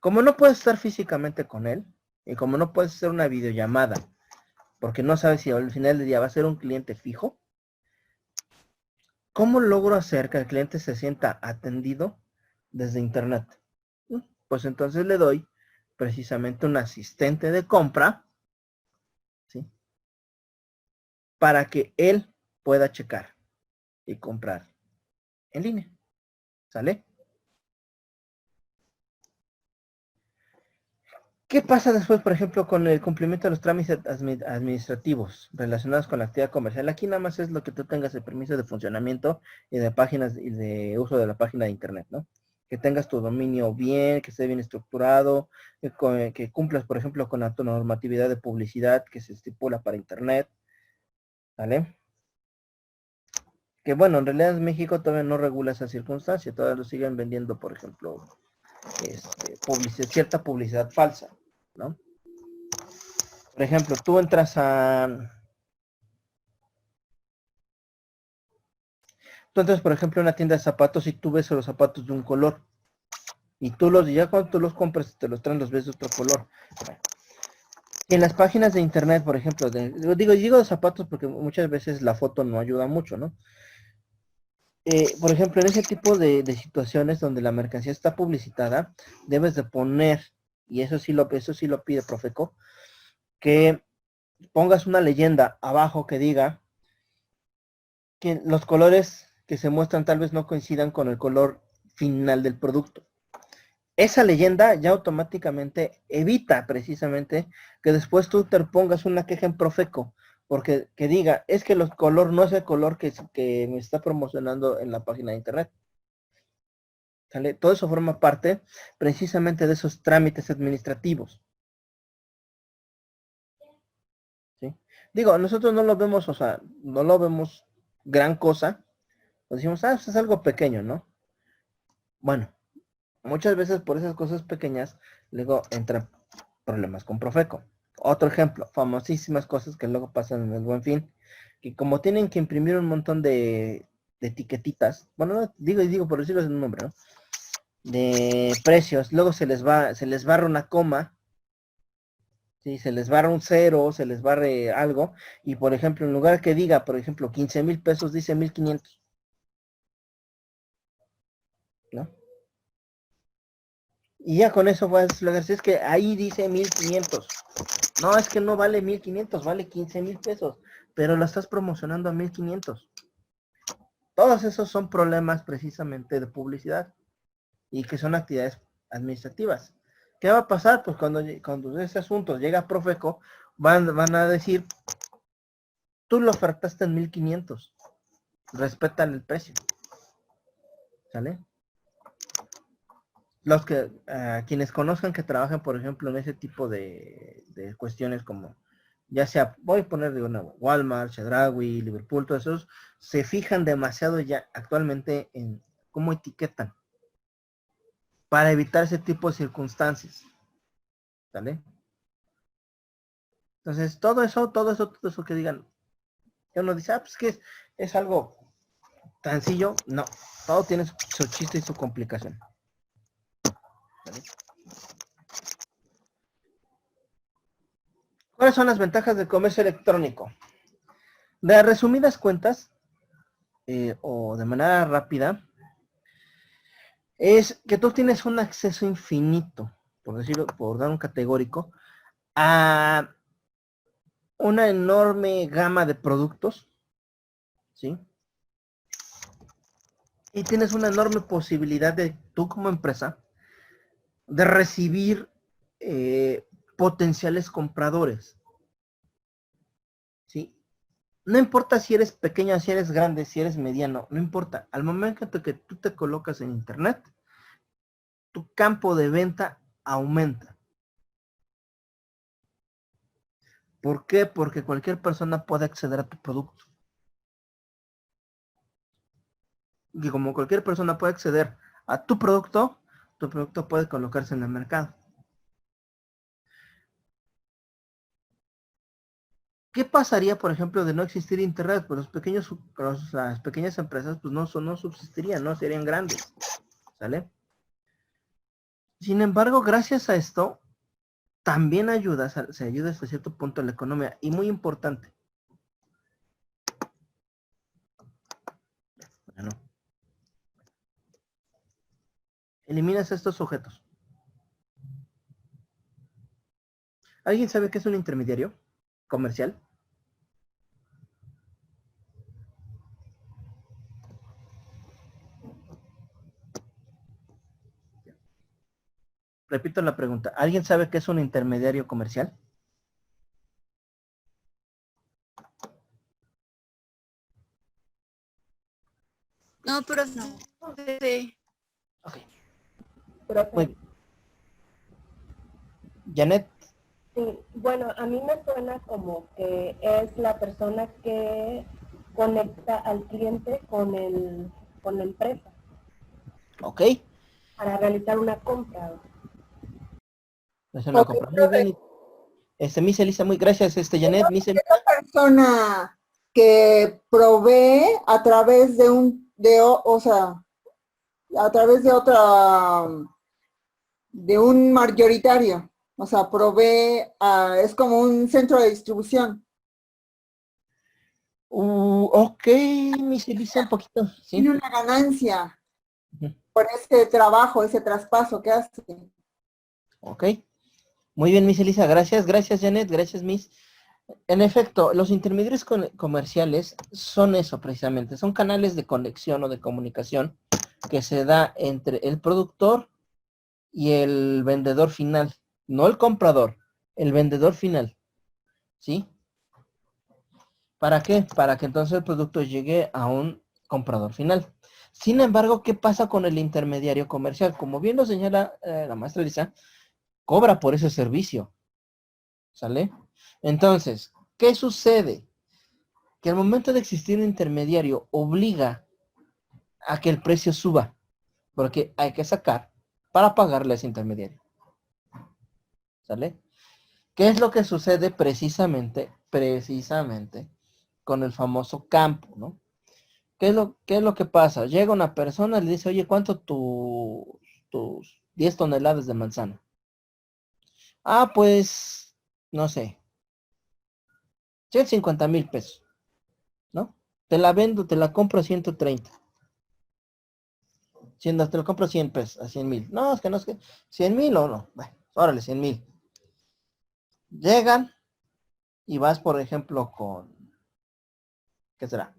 Como no puedes estar físicamente con él, y como no puedes hacer una videollamada, porque no sabes si al final del día va a ser un cliente fijo, ¿cómo logro hacer que el cliente se sienta atendido desde internet? Pues entonces le doy precisamente un asistente de compra, ¿sí? Para que él pueda checar y comprar en línea. ¿Sale? ¿Qué pasa después, por ejemplo, con el cumplimiento de los trámites administrativos relacionados con la actividad comercial? Aquí nada más es lo que tú tengas el permiso de funcionamiento y de páginas y de uso de la página de internet, ¿no? Que tengas tu dominio bien, que esté bien estructurado, que cumplas, por ejemplo, con la normatividad de publicidad que se estipula para internet, ¿vale? Que bueno, en realidad en México todavía no regula esa circunstancia, todavía lo siguen vendiendo, por ejemplo, cierta publicidad falsa, ¿no? Por ejemplo, tú entras Tú entras, por ejemplo, en una tienda de zapatos y tú ves los zapatos de un color. Y ya cuando tú los compras y te los traen, los ves de otro color. Bueno. Y en las páginas de internet, por ejemplo, digo de zapatos porque muchas veces la foto no ayuda mucho, ¿no? Por ejemplo, en ese tipo de situaciones donde la mercancía está publicitada, debes de poner, y eso sí lo pide Profeco, que pongas una leyenda abajo que diga que los colores que se muestran tal vez no coincidan con el color final del producto. Esa leyenda ya automáticamente evita precisamente que después tú te pongas una queja en Profeco, porque que diga, es que el color no es el color que me está promocionando en la página de internet. ¿Sale? Todo eso forma parte precisamente de esos trámites administrativos. ¿Sí? Digo, nosotros no lo vemos, o sea, no lo vemos gran cosa. Nos decimos, eso es algo pequeño, ¿no? Bueno, muchas veces por esas cosas pequeñas, luego entran problemas con Profeco. Otro ejemplo, famosísimas cosas que luego pasan en el Buen Fin, que como tienen que imprimir un montón de etiquetitas, bueno, no, digo por decirlo en un nombre, ¿no? De precios, luego se les barra una coma, ¿sí? Se les barra un cero, se les barre algo, y por ejemplo, en lugar que diga, por ejemplo, 15,000 pesos, dice 1,500. ¿No? Y ya con eso vas a decir, es que ahí dice 1,500. No, es que no vale 1,500, vale 15,000 pesos, pero lo estás promocionando a 1,500. Todos esos son problemas precisamente de publicidad y que son actividades administrativas. ¿Qué va a pasar? Pues cuando ese asunto llega a Profeco, van a decir, tú lo ofertaste en 1,500, respetan el precio. ¿Sale? Quienes conozcan que trabajan, por ejemplo, en ese tipo de cuestiones como, ya sea, voy a poner de nuevo, Walmart, Chedraui, Liverpool, todos esos, se fijan demasiado ya actualmente en cómo etiquetan para evitar ese tipo de circunstancias. ¿Sale? Entonces, todo eso que digan, que uno dice, pues que es algo tan sencillo, no, todo tiene su chiste y su complicación. ¿Sale? ¿Cuáles son las ventajas del comercio electrónico? De resumidas cuentas, o de manera rápida, es que tú tienes un acceso infinito, por decirlo, por dar un categórico, a una enorme gama de productos, ¿sí? Y tienes una enorme posibilidad de, tú como empresa, de recibir potenciales compradores, ¿sí? No importa si eres pequeño, si eres grande, si eres mediano, no importa. Al momento que tú te colocas en internet, tu campo de venta aumenta. ¿Por qué? Porque cualquier persona puede acceder a tu producto. Y como cualquier persona puede acceder a tu producto puede colocarse en el mercado. ¿Qué pasaría, por ejemplo, de no existir internet? Pues las pequeñas empresas pues no subsistirían, no serían grandes. ¿Sale? Sin embargo, gracias a esto, también se ayuda hasta cierto punto a la economía. Y muy importante. Bueno. Eliminas estos sujetos. ¿Alguien sabe qué es un intermediario comercial? Repito la pregunta. ¿Alguien sabe qué es un intermediario comercial? No, pero sí. Ok. Profe. Muy bien. Janet. Sí, bueno, a mí me suena como que es la persona que conecta al cliente con la empresa. Ok. Para realizar una compra. Es una compra. Muy bien. Miss Elisa, muy gracias, Janet. Miss Elisa. Persona que provee a través de un o sea, a través de de un mayoritario. O sea, provee, es como un centro de distribución. Ok, Miss Elisa, un poquito, Tiene ¿sí? una ganancia Ujú. por ese trabajo, ese traspaso que hace. Ok. Muy bien, Miss Elisa, gracias, gracias, Janet, gracias, Miss. En efecto, los intermediarios comerciales son eso precisamente, son canales de conexión o de comunicación que se da entre el productor y el vendedor final, no el comprador, el vendedor final, ¿sí? ¿Para qué? Para que entonces el producto llegue a un comprador final. Sin embargo, ¿qué pasa con el intermediario comercial? Como bien lo señala la maestra Elisa, cobra por ese servicio, ¿sale? Entonces, ¿qué sucede? Que al momento de existir un intermediario obliga a que el precio suba, porque hay que sacar para pagarle a ese intermediario, ¿sale? ¿Qué es lo que sucede precisamente con el famoso campo, ¿no? ¿Qué es lo que pasa? Llega una persona y le dice, oye, ¿cuánto tus 10 toneladas de manzana? Ah, pues, no sé, 150,000 pesos, ¿no? Te la vendo, te la compro a 130. Te lo compro 100 pesos, a 100,000. No, es que no es que 100,000 o no. Bueno, órale, 100,000. Llegan y vas, por ejemplo, ¿qué será?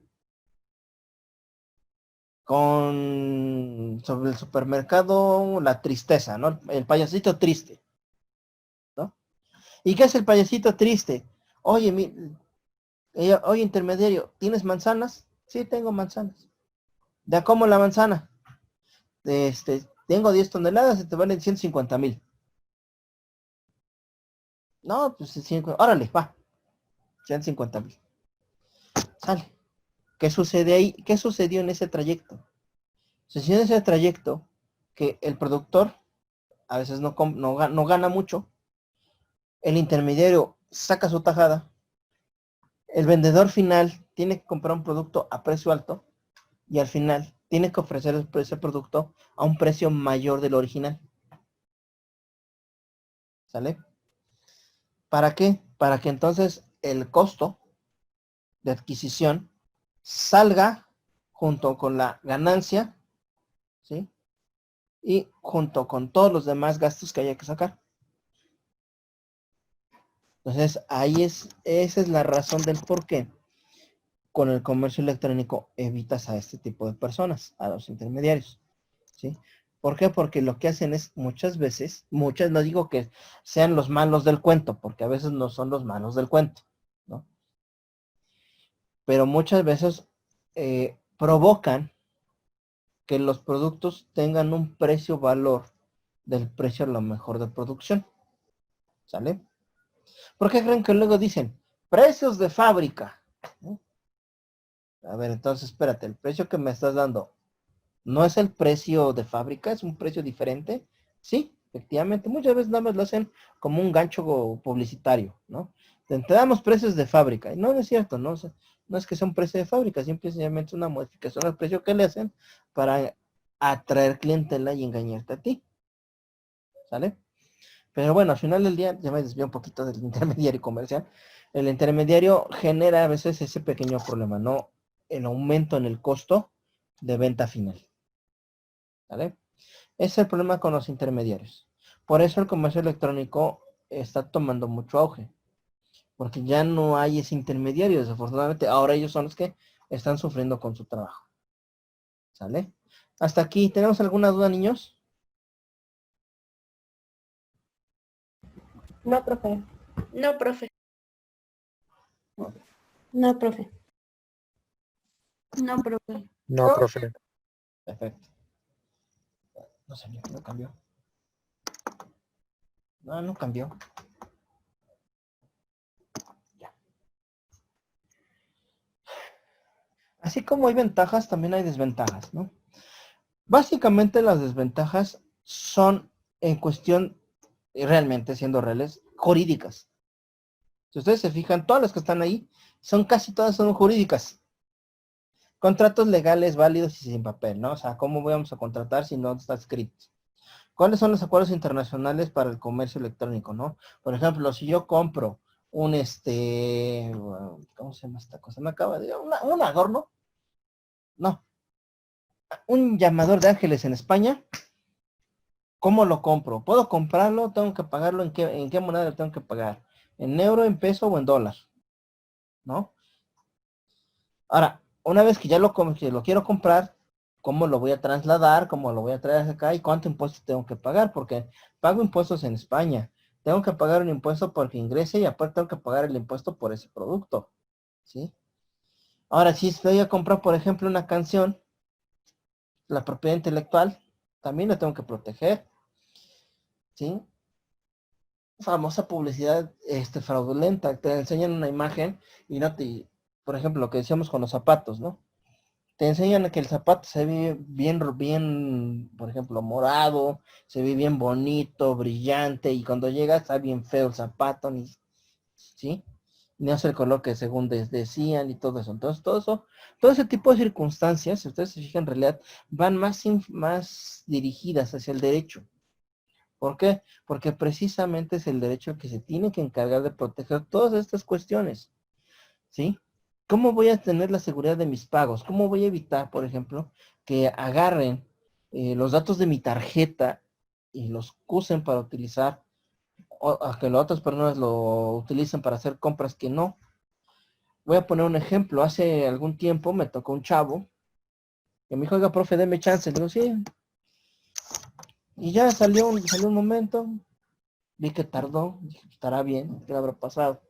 Sobre el supermercado La Tristeza, ¿no? El payasito triste, ¿no? ¿Y qué es el payasito triste? Oye, oye, intermediario, ¿tienes manzanas? Sí, tengo manzanas. ¿De cómo la manzana? Tengo 10 toneladas y te valen 150,000. No, pues órale, va, 150,000. Sale. ¿Qué sucede ahí? ¿Qué sucedió en ese trayecto? Sucedió en ese trayecto que el productor a veces no gana mucho, el intermediario saca su tajada, el vendedor final tiene que comprar un producto a precio alto y al final tiene que ofrecer ese producto a un precio mayor del original. ¿Sale? ¿Para qué? Para que entonces el costo de adquisición salga junto con la ganancia, ¿sí? Y junto con todos los demás gastos que haya que sacar. Entonces, esa es la razón del por qué con el comercio electrónico evitas a este tipo de personas, a los intermediarios, ¿sí? ¿Por qué? Porque lo que hacen es no digo que sean los malos del cuento, porque a veces no son los malos del cuento, ¿no? Pero muchas veces provocan que los productos tengan un precio-valor del precio a lo mejor de producción, ¿sale? ¿Por qué creen que luego dicen precios de fábrica? ¿no? A ver, entonces espérate, el precio que me estás dando no es el precio de fábrica, es un precio diferente. Sí, efectivamente, muchas veces nada más lo hacen como un gancho publicitario, ¿no? Te damos precios de fábrica. Y no, no es cierto, no, no es que sea un precio de fábrica, simplemente es una modificación al precio que le hacen para atraer clientela y engañarte a ti. ¿Sale? Pero bueno, al final del día, ya me desvío un poquito del intermediario comercial. El intermediario genera a veces ese pequeño problema, ¿no? El aumento en el costo de venta final. ¿Vale? Ese es el problema con los intermediarios. Por eso el comercio electrónico está tomando mucho auge. Porque ya no hay ese intermediario, desafortunadamente. Ahora ellos son los que están sufriendo con su trabajo. ¿Sale? Hasta aquí. ¿Tenemos alguna duda, niños? No, profe. No, profe. No, profe. No, profe. No, profe. Perfecto. No salió, no cambió. No, no cambió. Ya. Así como hay ventajas, también hay desventajas, ¿no? Básicamente las desventajas son en cuestión, realmente siendo reales, jurídicas. Si ustedes se fijan, todas las que están ahí, casi todas son jurídicas. Contratos legales válidos y sin papel, ¿no? O sea, ¿cómo vamos a contratar si no está escrito? ¿Cuáles son los acuerdos internacionales para el comercio electrónico, no? Por ejemplo, si yo compro un, ¿cómo se llama esta cosa? Me acaba de... un adorno. No. Un llamador de ángeles en España. ¿Cómo lo compro? ¿Puedo comprarlo? ¿Tengo que pagarlo? ¿En qué moneda lo tengo que pagar? ¿En euro, en peso o en dólar? ¿No? Ahora, una vez que ya que lo quiero comprar, ¿cómo lo voy a trasladar? ¿Cómo lo voy a traer acá? ¿Y cuánto impuestos tengo que pagar? Porque pago impuestos en España. Tengo que pagar un impuesto porque ingrese y aparte tengo que pagar el impuesto por ese producto. ¿Sí? Ahora, si estoy a comprar, por ejemplo, una canción, la propiedad intelectual, también la tengo que proteger. ¿Sí? Famosa publicidad fraudulenta. Te enseñan una imagen y no te... Por ejemplo, lo que decíamos con los zapatos, ¿no? Te enseñan que el zapato se ve bien, por ejemplo, morado, se ve bien bonito, brillante, y cuando llega está bien feo el zapato, ¿sí? No es el color que según decían y todo eso. Entonces, todo ese tipo de circunstancias, si ustedes se fijan, en realidad van más dirigidas hacia el derecho. ¿Por qué? Porque precisamente es el derecho el que se tiene que encargar de proteger todas estas cuestiones, ¿sí? ¿Cómo voy a tener la seguridad de mis pagos? ¿Cómo voy a evitar, por ejemplo, que agarren los datos de mi tarjeta y los usen para utilizar, o a que las otras personas lo utilicen para hacer compras que no? Voy a poner un ejemplo. Hace algún tiempo me tocó un chavo que me dijo, oiga, profe, deme chance. Le digo, sí. Y ya salió un momento, vi que tardó, dije, estará bien, ¿qué le habrá pasado?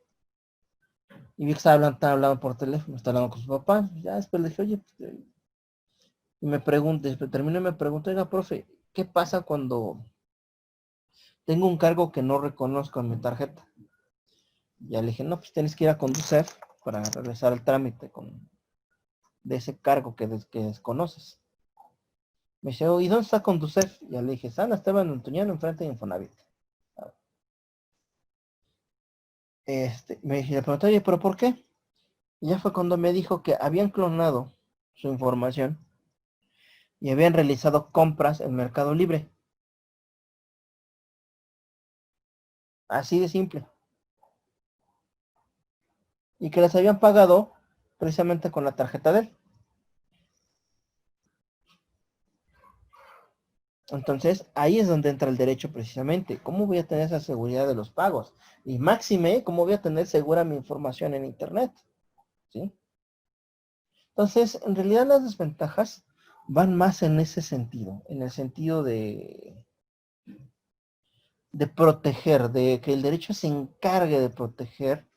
Y vi que estaba hablando por teléfono, estaba hablando con su papá. Ya después le dije, oye, y me pregunté, terminé y me pregunté, oiga, profe, ¿qué pasa cuando tengo un cargo que no reconozco en mi tarjeta? Ya le dije, no, pues tienes que ir a Conducef para realizar el trámite de ese cargo que desconoces. Me dice, oh, ¿y dónde está Conducef? Ya le dije, San Esteban Antuñano, enfrente de Infonavit. Le pregunté, oye, ¿pero por qué? Y ya fue cuando me dijo que habían clonado su información y habían realizado compras en Mercado Libre. Así de simple. Y que les habían pagado precisamente con la tarjeta de él. Entonces, ahí es donde entra el derecho precisamente. ¿Cómo voy a tener esa seguridad de los pagos? Y máxime, ¿cómo voy a tener segura mi información en Internet? ¿Sí? Entonces, en realidad las desventajas van más en ese sentido, en el sentido de proteger, de que el derecho se encargue de proteger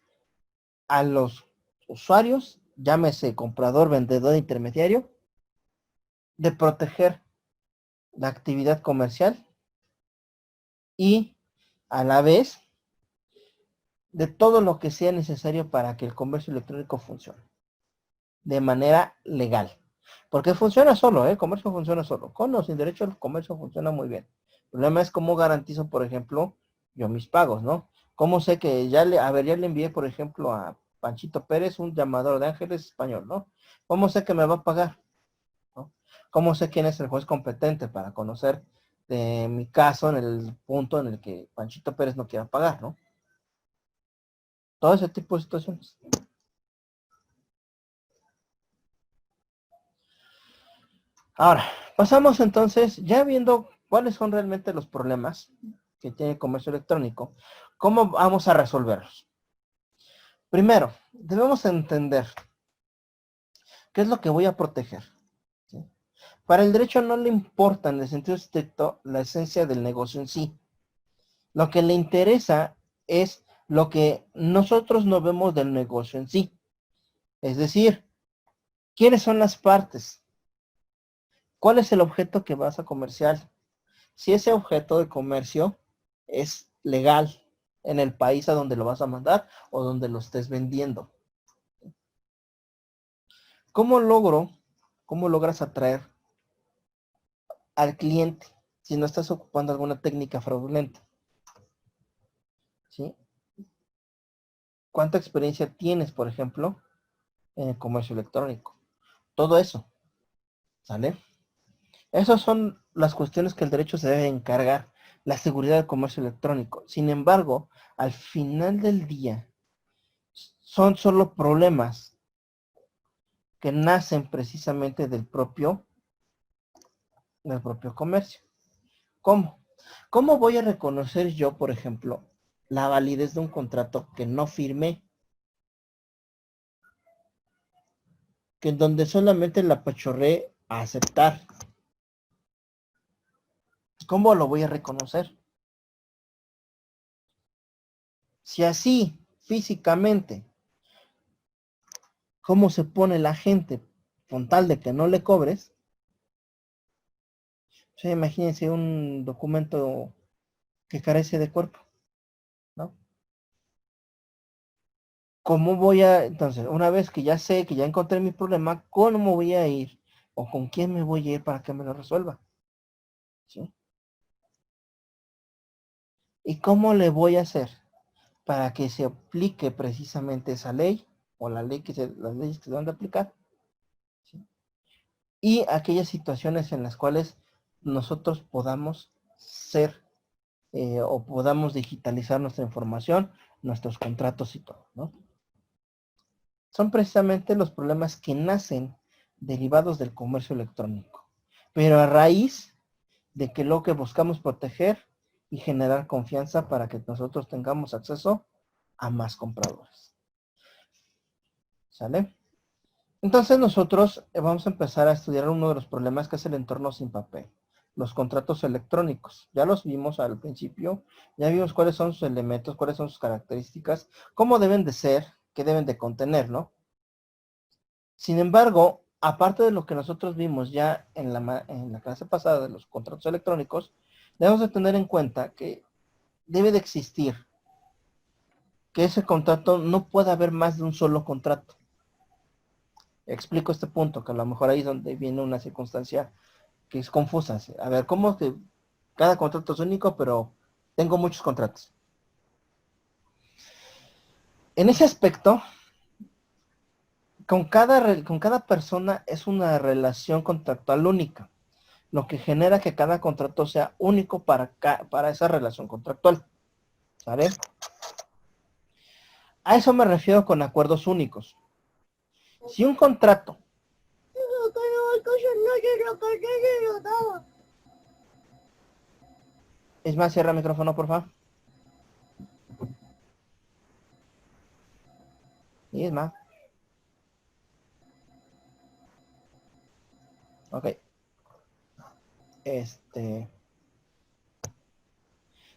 a los usuarios, llámese comprador, vendedor, intermediario, de proteger la actividad comercial y a la vez de todo lo que sea necesario para que el comercio electrónico funcione de manera legal. Porque funciona solo, el comercio funciona solo. Con o sin derecho el comercio funciona muy bien. El problema es cómo garantizo, por ejemplo, yo mis pagos, ¿no? ¿Cómo sé que ya le envié, por ejemplo, a Panchito Pérez un llamador de ángeles español, ¿no? ¿Cómo sé que me va a pagar? ¿No? ¿Cómo sé quién es el juez competente para conocer mi caso en el punto en el que Panchito Pérez no quiera pagar, ¿no? Todo ese tipo de situaciones. Ahora, pasamos entonces, ya viendo cuáles son realmente los problemas que tiene el comercio electrónico, ¿cómo vamos a resolverlos? Primero, debemos entender qué es lo que voy a proteger. ¿Sí? Para el derecho no le importa en el sentido estricto la esencia del negocio en sí. Lo que le interesa es lo que nosotros no vemos del negocio en sí. Es decir, ¿quiénes son las partes? ¿Cuál es el objeto que vas a comerciar? Si ese objeto de comercio es legal en el país a donde lo vas a mandar o donde lo estés vendiendo. ¿Cómo logras atraer al cliente si no estás ocupando alguna técnica fraudulenta? ¿Sí? ¿Cuánta experiencia tienes, por ejemplo, en el comercio electrónico? Todo eso. ¿Sale? Esas son las cuestiones que el derecho se debe encargar. La seguridad del comercio electrónico. Sin embargo, al final del día, son solo problemas que nacen precisamente del propio comercio. ¿Cómo? ¿Cómo voy a reconocer yo, por ejemplo, la validez de un contrato que no firmé? Que en donde solamente la apachurré a aceptar. ¿Cómo lo voy a reconocer? Si así, físicamente, ¿cómo se pone la gente con tal de que no le cobres? O sea, imagínense un documento que carece de cuerpo, ¿no? ¿Cómo voy a, entonces, una vez que ya sé, que ya encontré mi problema, cómo voy a ir o con quién me voy a ir para que me lo resuelva? ¿Sí? ¿Y cómo le voy a hacer para que se aplique precisamente esa ley o la ley las leyes que se van a aplicar? ¿Sí? Y aquellas situaciones en las cuales nosotros podamos ser o podamos digitalizar nuestra información, nuestros contratos y todo, ¿no? Son precisamente los problemas que nacen derivados del comercio electrónico, pero a raíz de que lo que buscamos proteger y generar confianza para que nosotros tengamos acceso a más compradores. ¿Sale? Entonces nosotros vamos a empezar a estudiar uno de los problemas que es el entorno sin papel. Los contratos electrónicos. Ya los vimos al principio. Ya vimos cuáles son sus elementos, cuáles son sus características, cómo deben de ser, qué deben de contener, ¿no? Sin embargo, aparte de lo que nosotros vimos ya en la clase pasada de los contratos electrónicos, debemos de tener en cuenta que debe de existir que ese contrato no puede haber más de un solo contrato. Explico este punto, que a lo mejor ahí es donde viene una circunstancia que es confusa. A ver, ¿cómo que cada contrato es único, pero tengo muchos contratos? En ese aspecto, con cada persona es una relación contractual única, lo que genera que cada contrato sea único para esa relación contractual. ¿Vale? A eso me refiero con acuerdos únicos. Si un contrato es más, cierra el micrófono, por favor. Y es más. Ok.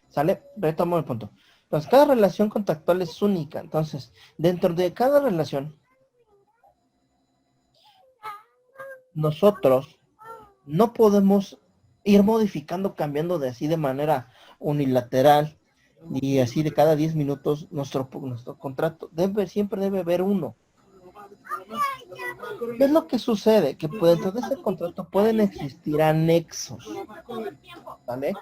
¿Sale? Retomo el punto. Entonces, cada relación contractual es única. Entonces, dentro de cada relación, nosotros no podemos ir modificando, cambiando de así de manera unilateral y así de cada 10 minutos nuestro contrato. Siempre debe haber uno. ¿Qué es lo que sucede? Que dentro de ese contrato pueden existir anexos. ¿Vale?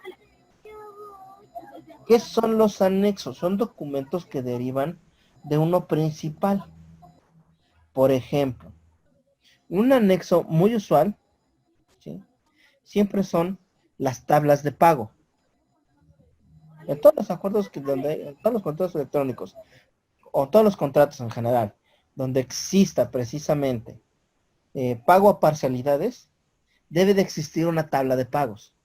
¿Qué son los anexos? Son documentos que derivan de uno principal. Por ejemplo, un anexo muy usual, ¿sí?, siempre son las tablas de pago. En todos los acuerdos todos los contratos electrónicos, o todos los contratos en general, donde exista precisamente pago a parcialidades, debe de existir una tabla de pagos.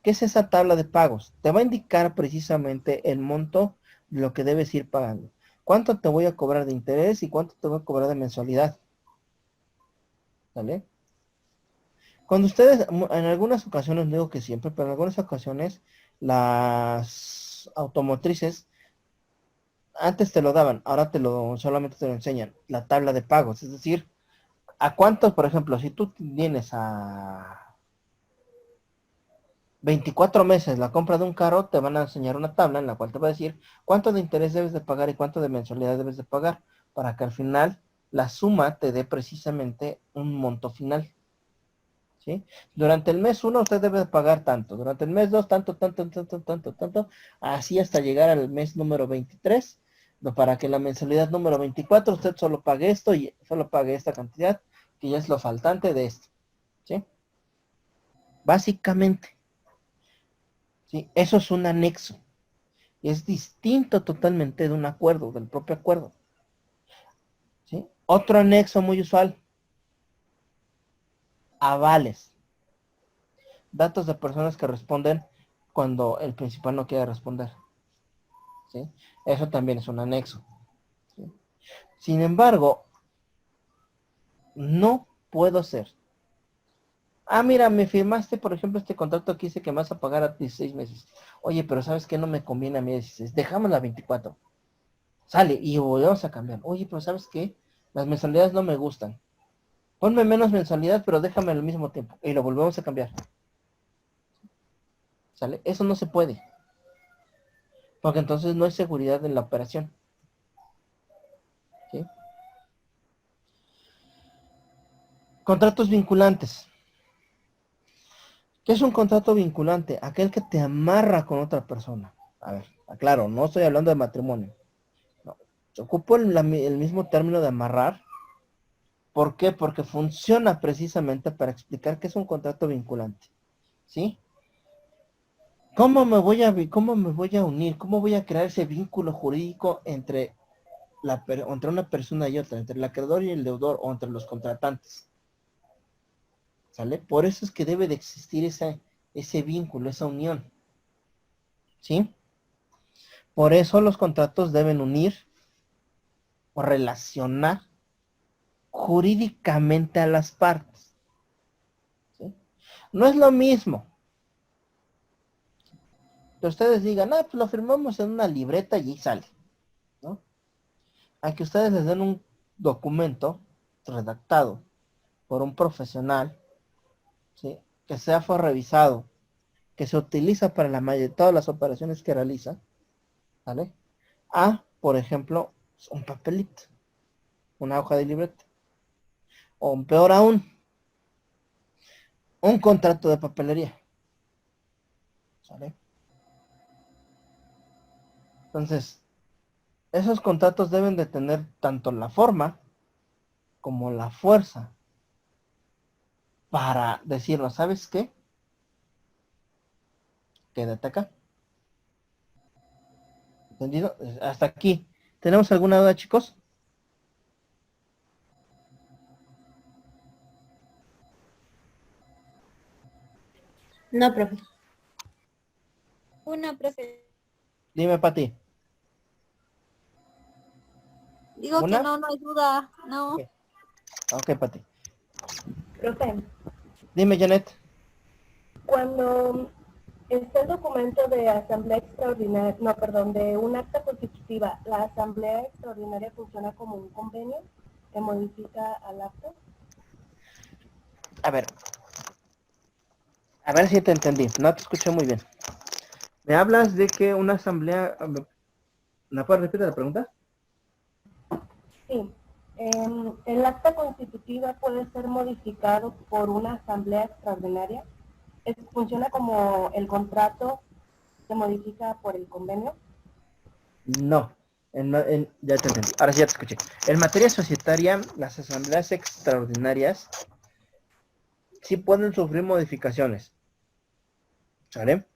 ¿Qué es esa tabla de pagos? Te va a indicar precisamente el monto de lo que debes ir pagando. ¿Cuánto te voy a cobrar de interés y cuánto te voy a cobrar de mensualidad? ¿Vale? Cuando ustedes, en algunas ocasiones, no digo que siempre, pero en algunas ocasiones, las automotrices, antes te lo daban, ahora solamente te lo enseñan, la tabla de pagos. Es decir, ¿a cuántos, por ejemplo, si tú tienes a 24 meses la compra de un carro, te van a enseñar una tabla en la cual te va a decir cuánto de interés debes de pagar y cuánto de mensualidad debes de pagar, para que al final la suma te dé precisamente un monto final. ¿Sí? Durante el mes 1 usted debe de pagar tanto, durante el mes 2 tanto, así hasta llegar al mes número 23, para que la mensualidad número 24 usted solo pague esto y solo pague esta cantidad, que ya es lo faltante de esto, ¿sí? Básicamente, ¿sí? Eso es un anexo. Y es distinto totalmente de un acuerdo, del propio acuerdo, ¿sí? Otro anexo muy usual. Avales. Datos de personas que responden cuando el principal no quiere responder, ¿sí? Eso también es un anexo, ¿sí? Sin embargo, no puedo ser. Ah, mira, me firmaste, por ejemplo, este contrato que dice que me vas a pagar a 16 meses. Oye, pero ¿sabes qué? No me conviene a mí 16. Dejámosla a 24. Sale, y volvemos a cambiar. Oye, pero ¿sabes qué? Las mensualidades no me gustan. Ponme menos mensualidad, pero déjame al mismo tiempo. Y lo volvemos a cambiar. ¿Sale? Eso no se puede. Porque entonces no hay seguridad en la operación. ¿Sí? Contratos vinculantes. ¿Qué es un contrato vinculante? Aquel que te amarra con otra persona. A ver, aclaro, no estoy hablando de matrimonio. No. Ocupo el mismo término de amarrar. ¿Por qué? Porque funciona precisamente para explicar qué es un contrato vinculante. ¿Sí? ¿Cómo me voy a unir? ¿Cómo voy a crear ese vínculo jurídico entre una persona y otra, entre el acreedor y el deudor, o entre los contratantes? ¿Sale? Por eso es que debe de existir ese vínculo, esa unión. ¿Sí? Por eso los contratos deben unir o relacionar jurídicamente a las partes. ¿Sí? No es lo mismo que ustedes digan, ah, pues lo firmamos en una libreta y ahí sale, ¿no? A que ustedes les den un documento redactado por un profesional, ¿sí? Que fue revisado, que se utiliza para la mayoría de todas las operaciones que realiza, ¿vale? Por ejemplo, un papelito, una hoja de libreta, o peor aún, un contrato de papelería, ¿sale? Entonces, esos contratos deben de tener tanto la forma como la fuerza para decirnos, ¿sabes qué? Quédate acá. ¿Entendido? Hasta aquí. ¿Tenemos alguna duda, chicos? No, profe. Una, profe. Dime, Pati. Digo que ¿Una? no hay duda. No. Ok, Pati. Profe, Dime, Janet. cuando está el documento de asamblea extraordinaria, no, perdón, de un acta constitutiva, ¿la asamblea extraordinaria funciona como un convenio que modifica al acta? A ver si te entendí. No te escuché muy bien. Me hablas de que una asamblea... ¿Me puedes repetir la pregunta? Sí. ¿El acta constitutiva puede ser modificado por una asamblea extraordinaria? ¿Funciona como el contrato se modifica por el convenio? No. Ya te entendí. Ahora sí ya te escuché. En materia societaria, las asambleas extraordinarias sí pueden sufrir modificaciones. ¿Sale?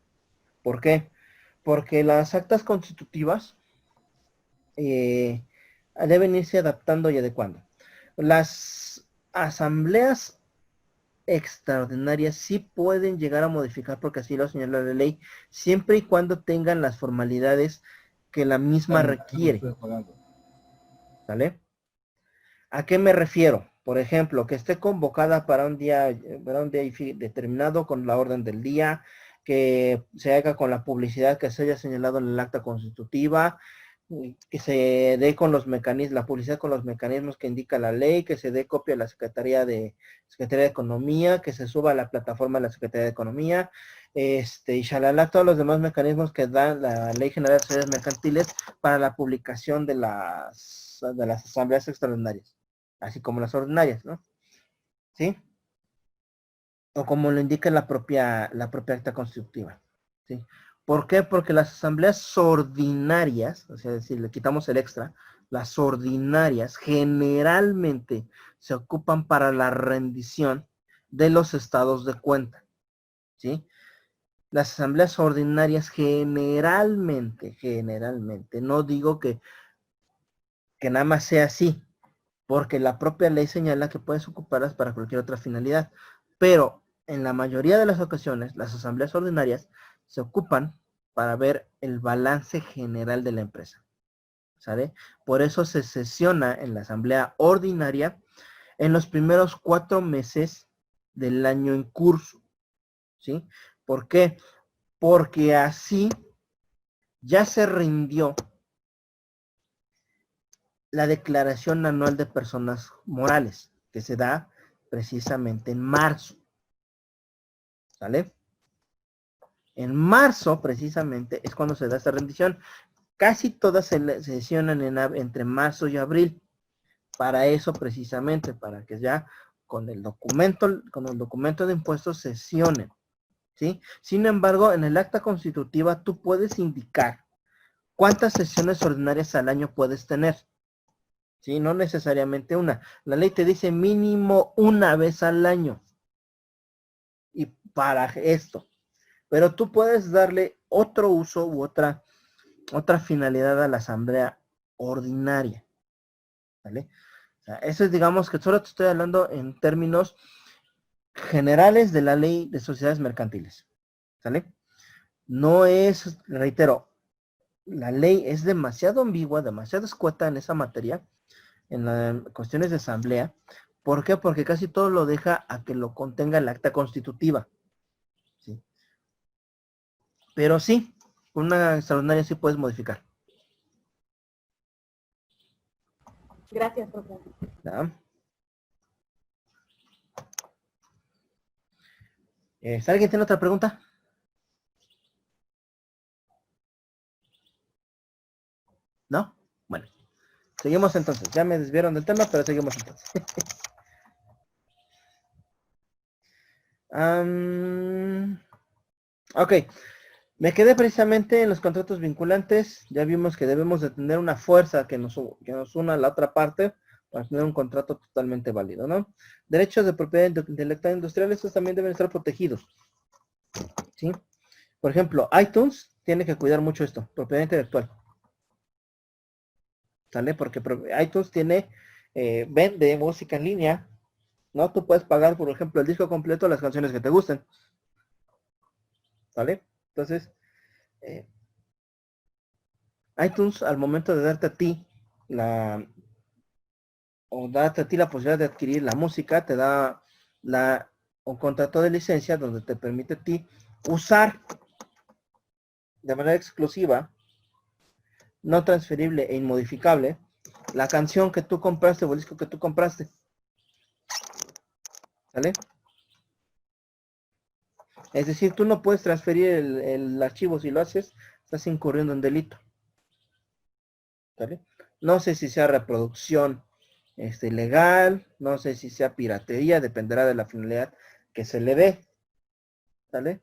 ¿Por qué? Porque las actas constitutivas deben irse adaptando y adecuando. Las asambleas extraordinarias sí pueden llegar a modificar, porque así lo señala la ley, siempre y cuando tengan las formalidades que la misma requiere. ¿Sale? ¿A qué me refiero? Por ejemplo, que esté convocada para un día determinado con la orden del día, que se haga con la publicidad que se haya señalado en el acta constitutiva, que se dé con los mecanismos, la publicidad con los mecanismos que indica la ley, que se dé copia a la Secretaría de Economía, que se suba a la plataforma de la Secretaría de Economía, y shalala, todos los demás mecanismos que da la Ley General de Sociedades Mercantiles para la publicación de las asambleas extraordinarias, así como las ordinarias, ¿no? ¿Sí? O como lo indica la propia acta constitutiva, ¿sí? ¿Por qué? Porque las asambleas ordinarias, o sea, es decir, le quitamos el extra, Las ordinarias generalmente se ocupan para la rendición de los estados de cuenta, ¿sí? Las asambleas ordinarias generalmente, no digo que nada más sea así, porque la propia ley señala que puedes ocuparlas para cualquier otra finalidad, pero en la mayoría de las ocasiones, las asambleas ordinarias se ocupan para ver el balance general de la empresa, ¿sale? Por eso se sesiona en la asamblea ordinaria en los primeros 4 meses del año en curso, ¿sí? ¿Por qué? Porque así ya se rindió la declaración anual de personas morales, que se da precisamente en marzo, ¿sale? En marzo, precisamente, es cuando se da esta rendición. Casi todas se sesionan entre marzo y abril. Para eso, precisamente, para que ya con el documento de impuestos sesionen, ¿sí? Sin embargo, en el acta constitutiva tú puedes indicar cuántas sesiones ordinarias al año puedes tener, ¿sí? No necesariamente una. La ley te dice mínimo una vez al año. Y para esto. Pero tú puedes darle otro uso u otra finalidad a la asamblea ordinaria, ¿vale? O sea, eso es, digamos, que solo te estoy hablando en términos generales de la ley de sociedades mercantiles, ¿sale? No es, reitero, la ley es demasiado ambigua, demasiado escueta en esa materia, en las cuestiones de asamblea. ¿Por qué? Porque casi todo lo deja a que lo contenga el acta constitutiva, ¿sí? Pero sí, una extraordinaria sí puedes modificar. Gracias, profesor. ¿Ya? ¿Alguien tiene otra pregunta? ¿No? Bueno, seguimos entonces. Ya me desviaron del tema, pero seguimos entonces. Ok, me quedé precisamente en los contratos vinculantes. Ya vimos que debemos de tener una fuerza que nos una a la otra parte para tener un contrato totalmente válido, ¿no? Derechos de propiedad intelectual industrial, estos también deben estar protegidos, ¿sí? Por ejemplo, iTunes tiene que cuidar mucho esto, propiedad intelectual, ¿sale? Porque iTunes vende música en línea, ¿no? Tú puedes pagar, por ejemplo, el disco completo de las canciones que te gusten, ¿vale? Entonces, iTunes, al momento de darte a ti la posibilidad de adquirir la música, te da un contrato de licencia donde te permite a ti usar de manera exclusiva, no transferible e inmodificable, la canción que tú compraste o el disco que tú compraste, ¿vale? Es decir, tú no puedes transferir el archivo. Si lo haces, estás incurriendo en delito, ¿vale? No sé si sea reproducción legal, no sé si sea piratería, dependerá de la finalidad que se le dé, ¿vale?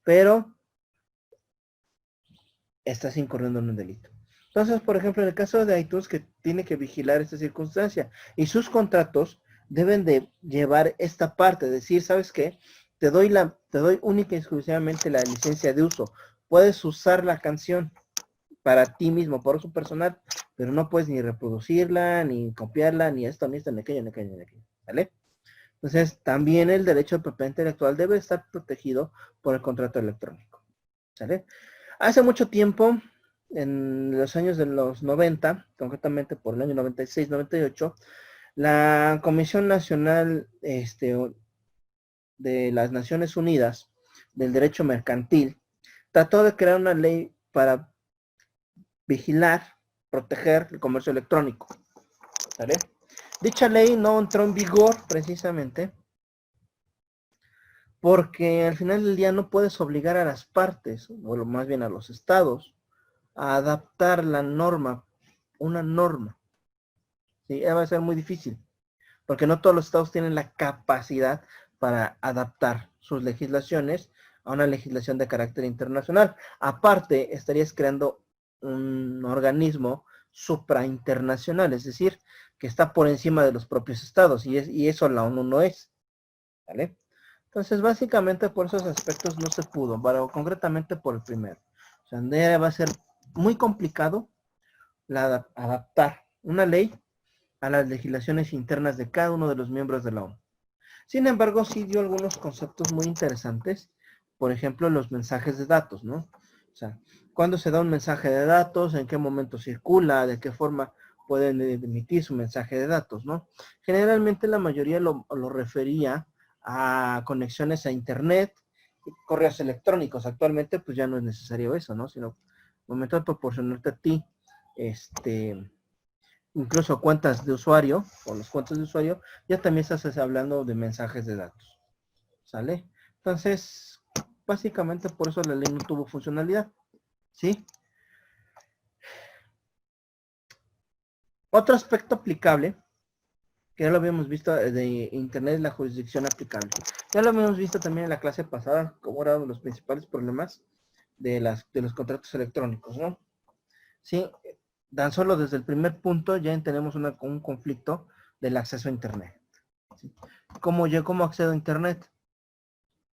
Pero estás incurriendo en un delito. Entonces, por ejemplo, en el caso de iTunes, que tiene que vigilar esta circunstancia, y sus contratos deben de llevar esta parte, decir, ¿sabes qué? Te doy única y exclusivamente la licencia de uso. Puedes usar la canción para ti mismo, por uso personal, pero no puedes ni reproducirla, ni copiarla, ni esto, ni aquello, ni aquello, ¿vale? Entonces, también el derecho de propiedad intelectual debe estar protegido por el contrato electrónico, ¿sale? Hace mucho tiempo, en los años de los 90, concretamente por el año 96, 98, la Comisión Nacional de las Naciones Unidas del Derecho Mercantil trató de crear una ley para vigilar, proteger el comercio electrónico, ¿vale? Dicha ley no entró en vigor precisamente porque al final del día no puedes obligar a las partes, o más bien a los estados, a adaptar la norma, una norma. ¿Sí? Va a ser muy difícil, porque no todos los estados tienen la capacidad para adaptar sus legislaciones a una legislación de carácter internacional. Aparte, estarías creando un organismo suprainternacional, es decir, que está por encima de los propios estados, y eso la ONU no es, ¿vale? Entonces, básicamente por esos aspectos no se pudo, pero concretamente por el primero. O sea, va a ser muy complicado adaptar una ley a las legislaciones internas de cada uno de los miembros de la ONU. Sin embargo, sí dio algunos conceptos muy interesantes, por ejemplo, los mensajes de datos, ¿no? O sea, cuándo se da un mensaje de datos, en qué momento circula, de qué forma pueden emitir su mensaje de datos, ¿no? Generalmente la mayoría lo refería a conexiones a internet, correos electrónicos. Actualmente pues ya no es necesario eso, ¿no? Sino al momento de proporcionarte a ti, incluso cuentas de usuario, o las cuentas de usuario, ya también estás hablando de mensajes de datos, ¿sale? Entonces, básicamente por eso la ley no tuvo funcionalidad, ¿sí? Otro aspecto aplicable, que ya lo habíamos visto de Internet, es la jurisdicción aplicable. Ya lo habíamos visto también en la clase pasada, como eran los principales problemas de los contratos electrónicos, ¿no? Sí, tan solo desde el primer punto ya tenemos un conflicto del acceso a Internet. ¿Sí? ¿Cómo accedo a Internet?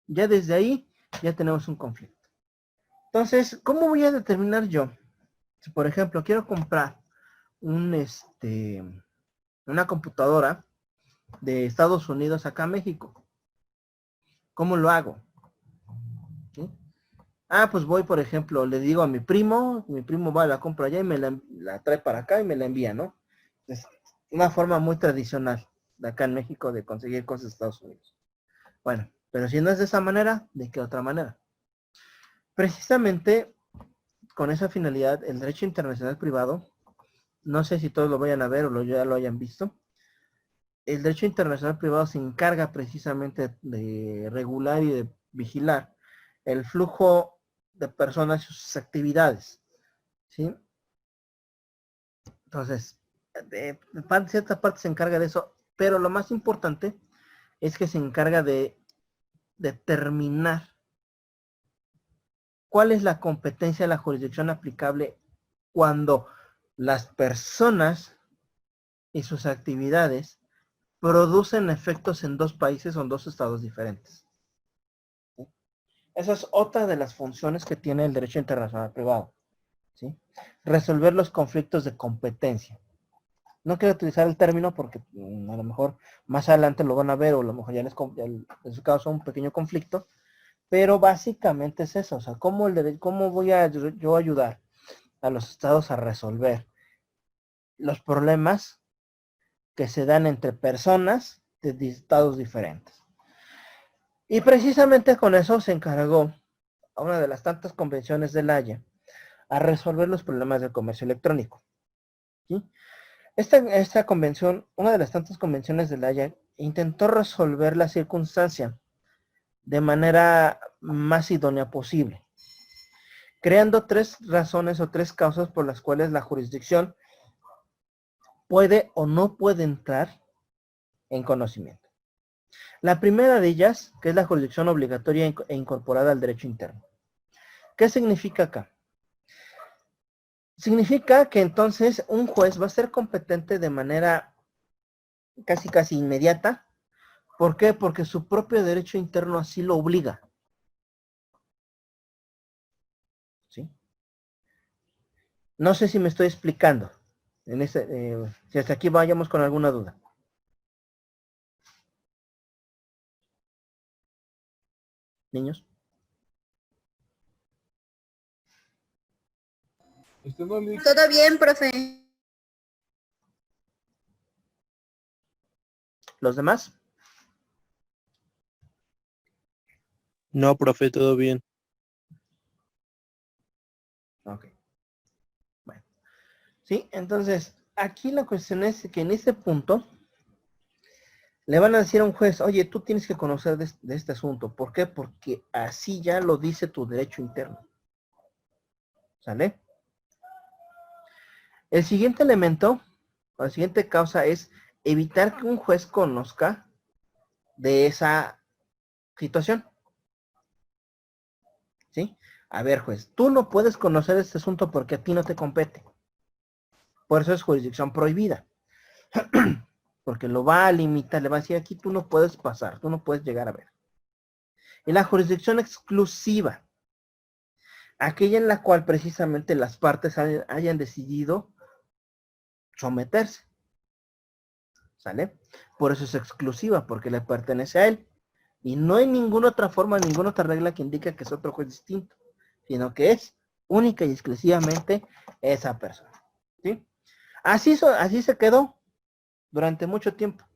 Ya desde ahí ya tenemos un conflicto. Entonces, ¿cómo voy a determinar yo? Si, por ejemplo, quiero comprar una computadora de Estados Unidos acá a México. ¿Cómo lo hago? ¿Sí? Ah, pues voy, por ejemplo, le digo a mi primo va, la compra allá y me la trae para acá y me la envía, ¿no? Es una forma muy tradicional de acá en México de conseguir cosas de Estados Unidos. Bueno, pero si no es de esa manera, ¿de qué otra manera? Precisamente con esa finalidad, el derecho internacional privado, no sé si todos lo vayan a ver o ya lo hayan visto, el derecho internacional privado se encarga precisamente de regular y de vigilar el flujo de personas y sus actividades, ¿sí? Entonces, de cierta parte se encarga de eso, pero lo más importante es que se encarga de determinar cuál es la competencia de la jurisdicción aplicable cuando las personas y sus actividades producen efectos en dos países o en dos estados diferentes. ¿Sí? Esa es otra de las funciones que tiene el derecho internacional privado. ¿Sí? Resolver los conflictos de competencia. No quiero utilizar el término porque a lo mejor más adelante lo van a ver o a lo mejor ya en su caso un pequeño conflicto, pero básicamente es eso. O sea, ¿cómo voy a yo ayudar a los estados a resolver los problemas que se dan entre personas de estados diferentes? Y precisamente con eso se encargó a una de las tantas convenciones de La Haya a resolver los problemas del comercio electrónico. ¿Sí? Esta convención, una de las tantas convenciones de La Haya, intentó resolver la circunstancia de manera más idónea posible, creando tres razones o tres causas por las cuales la jurisdicción puede o no puede entrar en conocimiento. La primera de ellas, que es la jurisdicción obligatoria e incorporada al derecho interno. ¿Qué significa acá? Significa que entonces un juez va a ser competente de manera casi inmediata. ¿Por qué? Porque su propio derecho interno así lo obliga. ¿Sí? No sé si me estoy explicando. Si hasta aquí vayamos con alguna duda. Niños. Todo bien, profe. ¿Los demás? No, profe, todo bien. Ok. Bueno. Sí, entonces, aquí la cuestión es que en este punto le van a decir a un juez, oye, tú tienes que conocer de este asunto. ¿Por qué? Porque así ya lo dice tu derecho interno. ¿Sale? El siguiente elemento, o la siguiente causa es evitar que un juez conozca de esa situación. ¿Sí? A ver, juez, tú no puedes conocer este asunto porque a ti no te compete. Por eso es jurisdicción prohibida. Porque lo va a limitar, le va a decir aquí tú no puedes pasar, tú no puedes llegar a ver. Y la jurisdicción exclusiva, aquella en la cual precisamente las partes hayan decidido someterse. ¿Sale? Por eso es exclusiva, porque le pertenece a él. Y no hay ninguna otra forma, ninguna otra regla que indique que es otro juez distinto, sino que es única y exclusivamente esa persona. ¿Sí? Así se quedó durante mucho tiempo.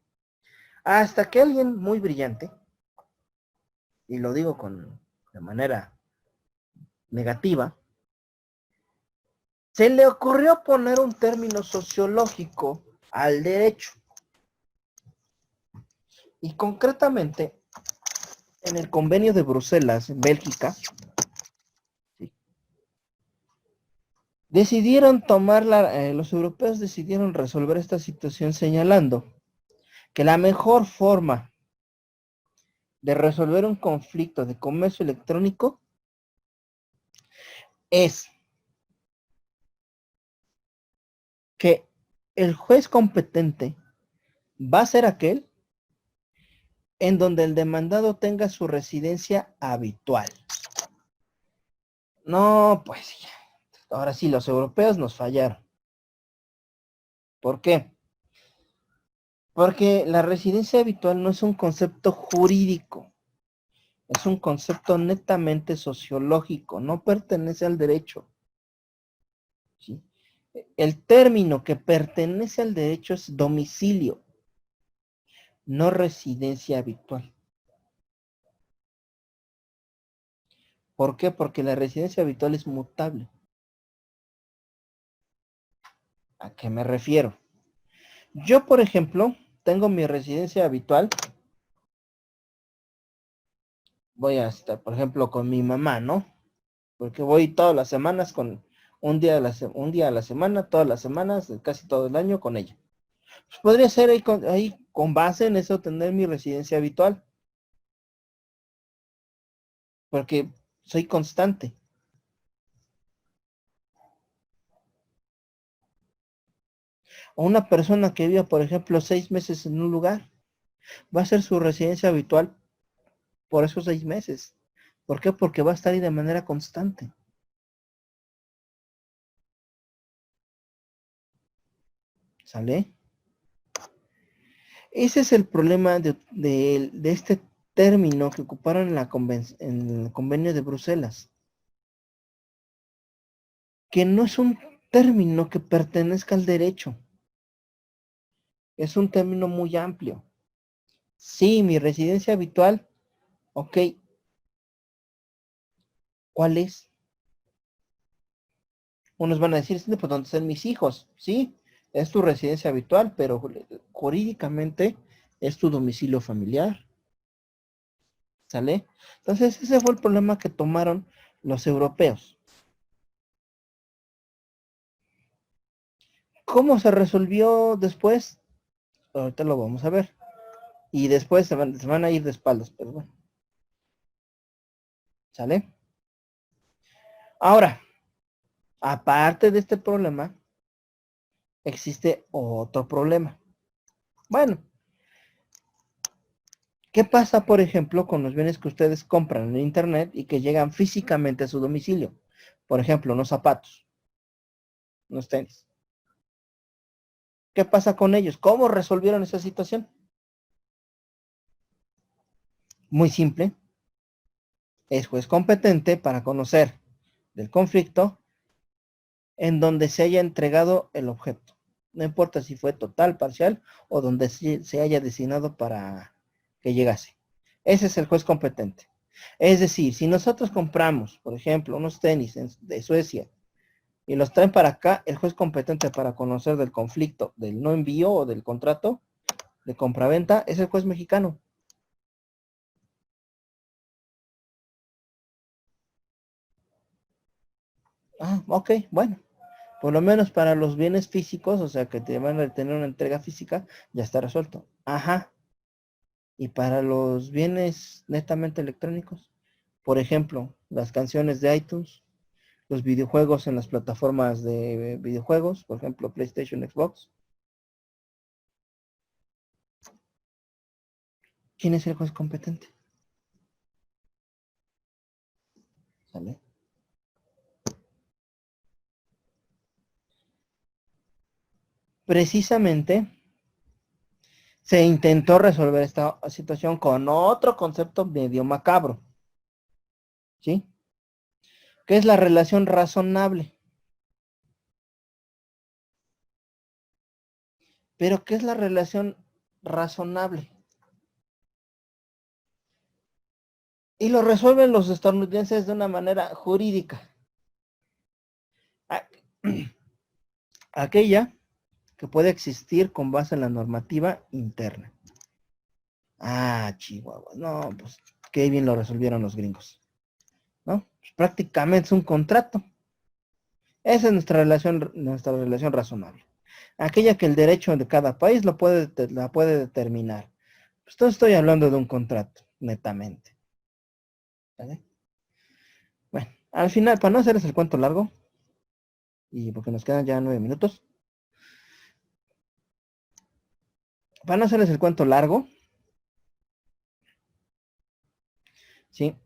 Hasta que alguien muy brillante, y lo digo de manera negativa, se le ocurrió poner un término sociológico al derecho. Y concretamente, en el convenio de Bruselas, en Bélgica, ¿sí? Decidieron los europeos decidieron resolver esta situación señalando que la mejor forma de resolver un conflicto de comercio electrónico es que el juez competente va a ser aquel en donde el demandado tenga su residencia habitual. No, pues ya. Ahora sí, los europeos nos fallaron. ¿Por qué? Porque la residencia habitual no es un concepto jurídico, es un concepto netamente sociológico, no pertenece al derecho. ¿Sí? El término que pertenece al derecho es domicilio, no residencia habitual. ¿Por qué? Porque la residencia habitual es mutable. ¿A qué me refiero? Yo, por ejemplo, tengo mi residencia habitual. Voy a estar, por ejemplo, con mi mamá, ¿no? Porque voy todas las semanas con un día a la semana, todas las semanas, casi todo el año con ella. Pues podría ser ahí con base en eso tener mi residencia habitual. Porque soy constante. O una persona que viva, por ejemplo, 6 meses en un lugar, va a ser su residencia habitual por esos 6 meses. ¿Por qué? Porque va a estar ahí de manera constante. ¿Sale? Ese es el problema de este término que ocuparon en el convenio de Bruselas. Que no es un término que pertenezca al derecho. Es un término muy amplio. Sí, mi residencia habitual, ok. ¿Cuál es? Unos van a decir, sí, pues ¿dónde están mis hijos? Sí, es tu residencia habitual, pero jurídicamente es tu domicilio familiar. ¿Sale? Entonces ese fue el problema que tomaron los europeos. ¿Cómo se resolvió después? Ahorita lo vamos a ver. Y después se van a ir de espaldas, pero bueno. ¿Sale? Ahora, aparte de este problema, existe otro problema. Bueno, ¿qué pasa, por ejemplo, con los bienes que ustedes compran en internet y que llegan físicamente a su domicilio? Por ejemplo, unos zapatos, unos tenis. ¿Qué pasa con ellos? ¿Cómo resolvieron esa situación? Muy simple. Es juez competente para conocer del conflicto en donde se haya entregado el objeto. No importa si fue total, parcial o donde se haya designado para que llegase. Ese es el juez competente. Es decir, si nosotros compramos, por ejemplo, unos tenis de Suecia y los traen para acá, el juez competente para conocer del conflicto, del no envío o del contrato de compraventa es el juez mexicano. Ah, ok, bueno. Por lo menos para los bienes físicos, o sea que te van a tener una entrega física, ya está resuelto. Ajá. Y para los bienes netamente electrónicos, por ejemplo, las canciones de iTunes, los videojuegos en las plataformas de videojuegos, por ejemplo, PlayStation, Xbox. ¿Quién es el juez competente? ¿Sale? Precisamente se intentó resolver esta situación con otro concepto medio macabro. ¿Sí? ¿Qué es la relación razonable? Pero ¿qué es la relación razonable? Y lo resuelven los estadounidenses de una manera jurídica. Aquella que puede existir con base en la normativa interna. Ah, Chihuahua. No, pues qué bien lo resolvieron los gringos. ¿No? Pues, prácticamente es un contrato. Esa es nuestra relación razonable. Aquella que el derecho de cada país la puede determinar. Pues entonces estoy hablando de un contrato, netamente. ¿Vale? Bueno, al final, para no hacerles el cuento largo, y porque nos quedan ya 9 minutos, para no hacerles el cuento largo, ¿sí?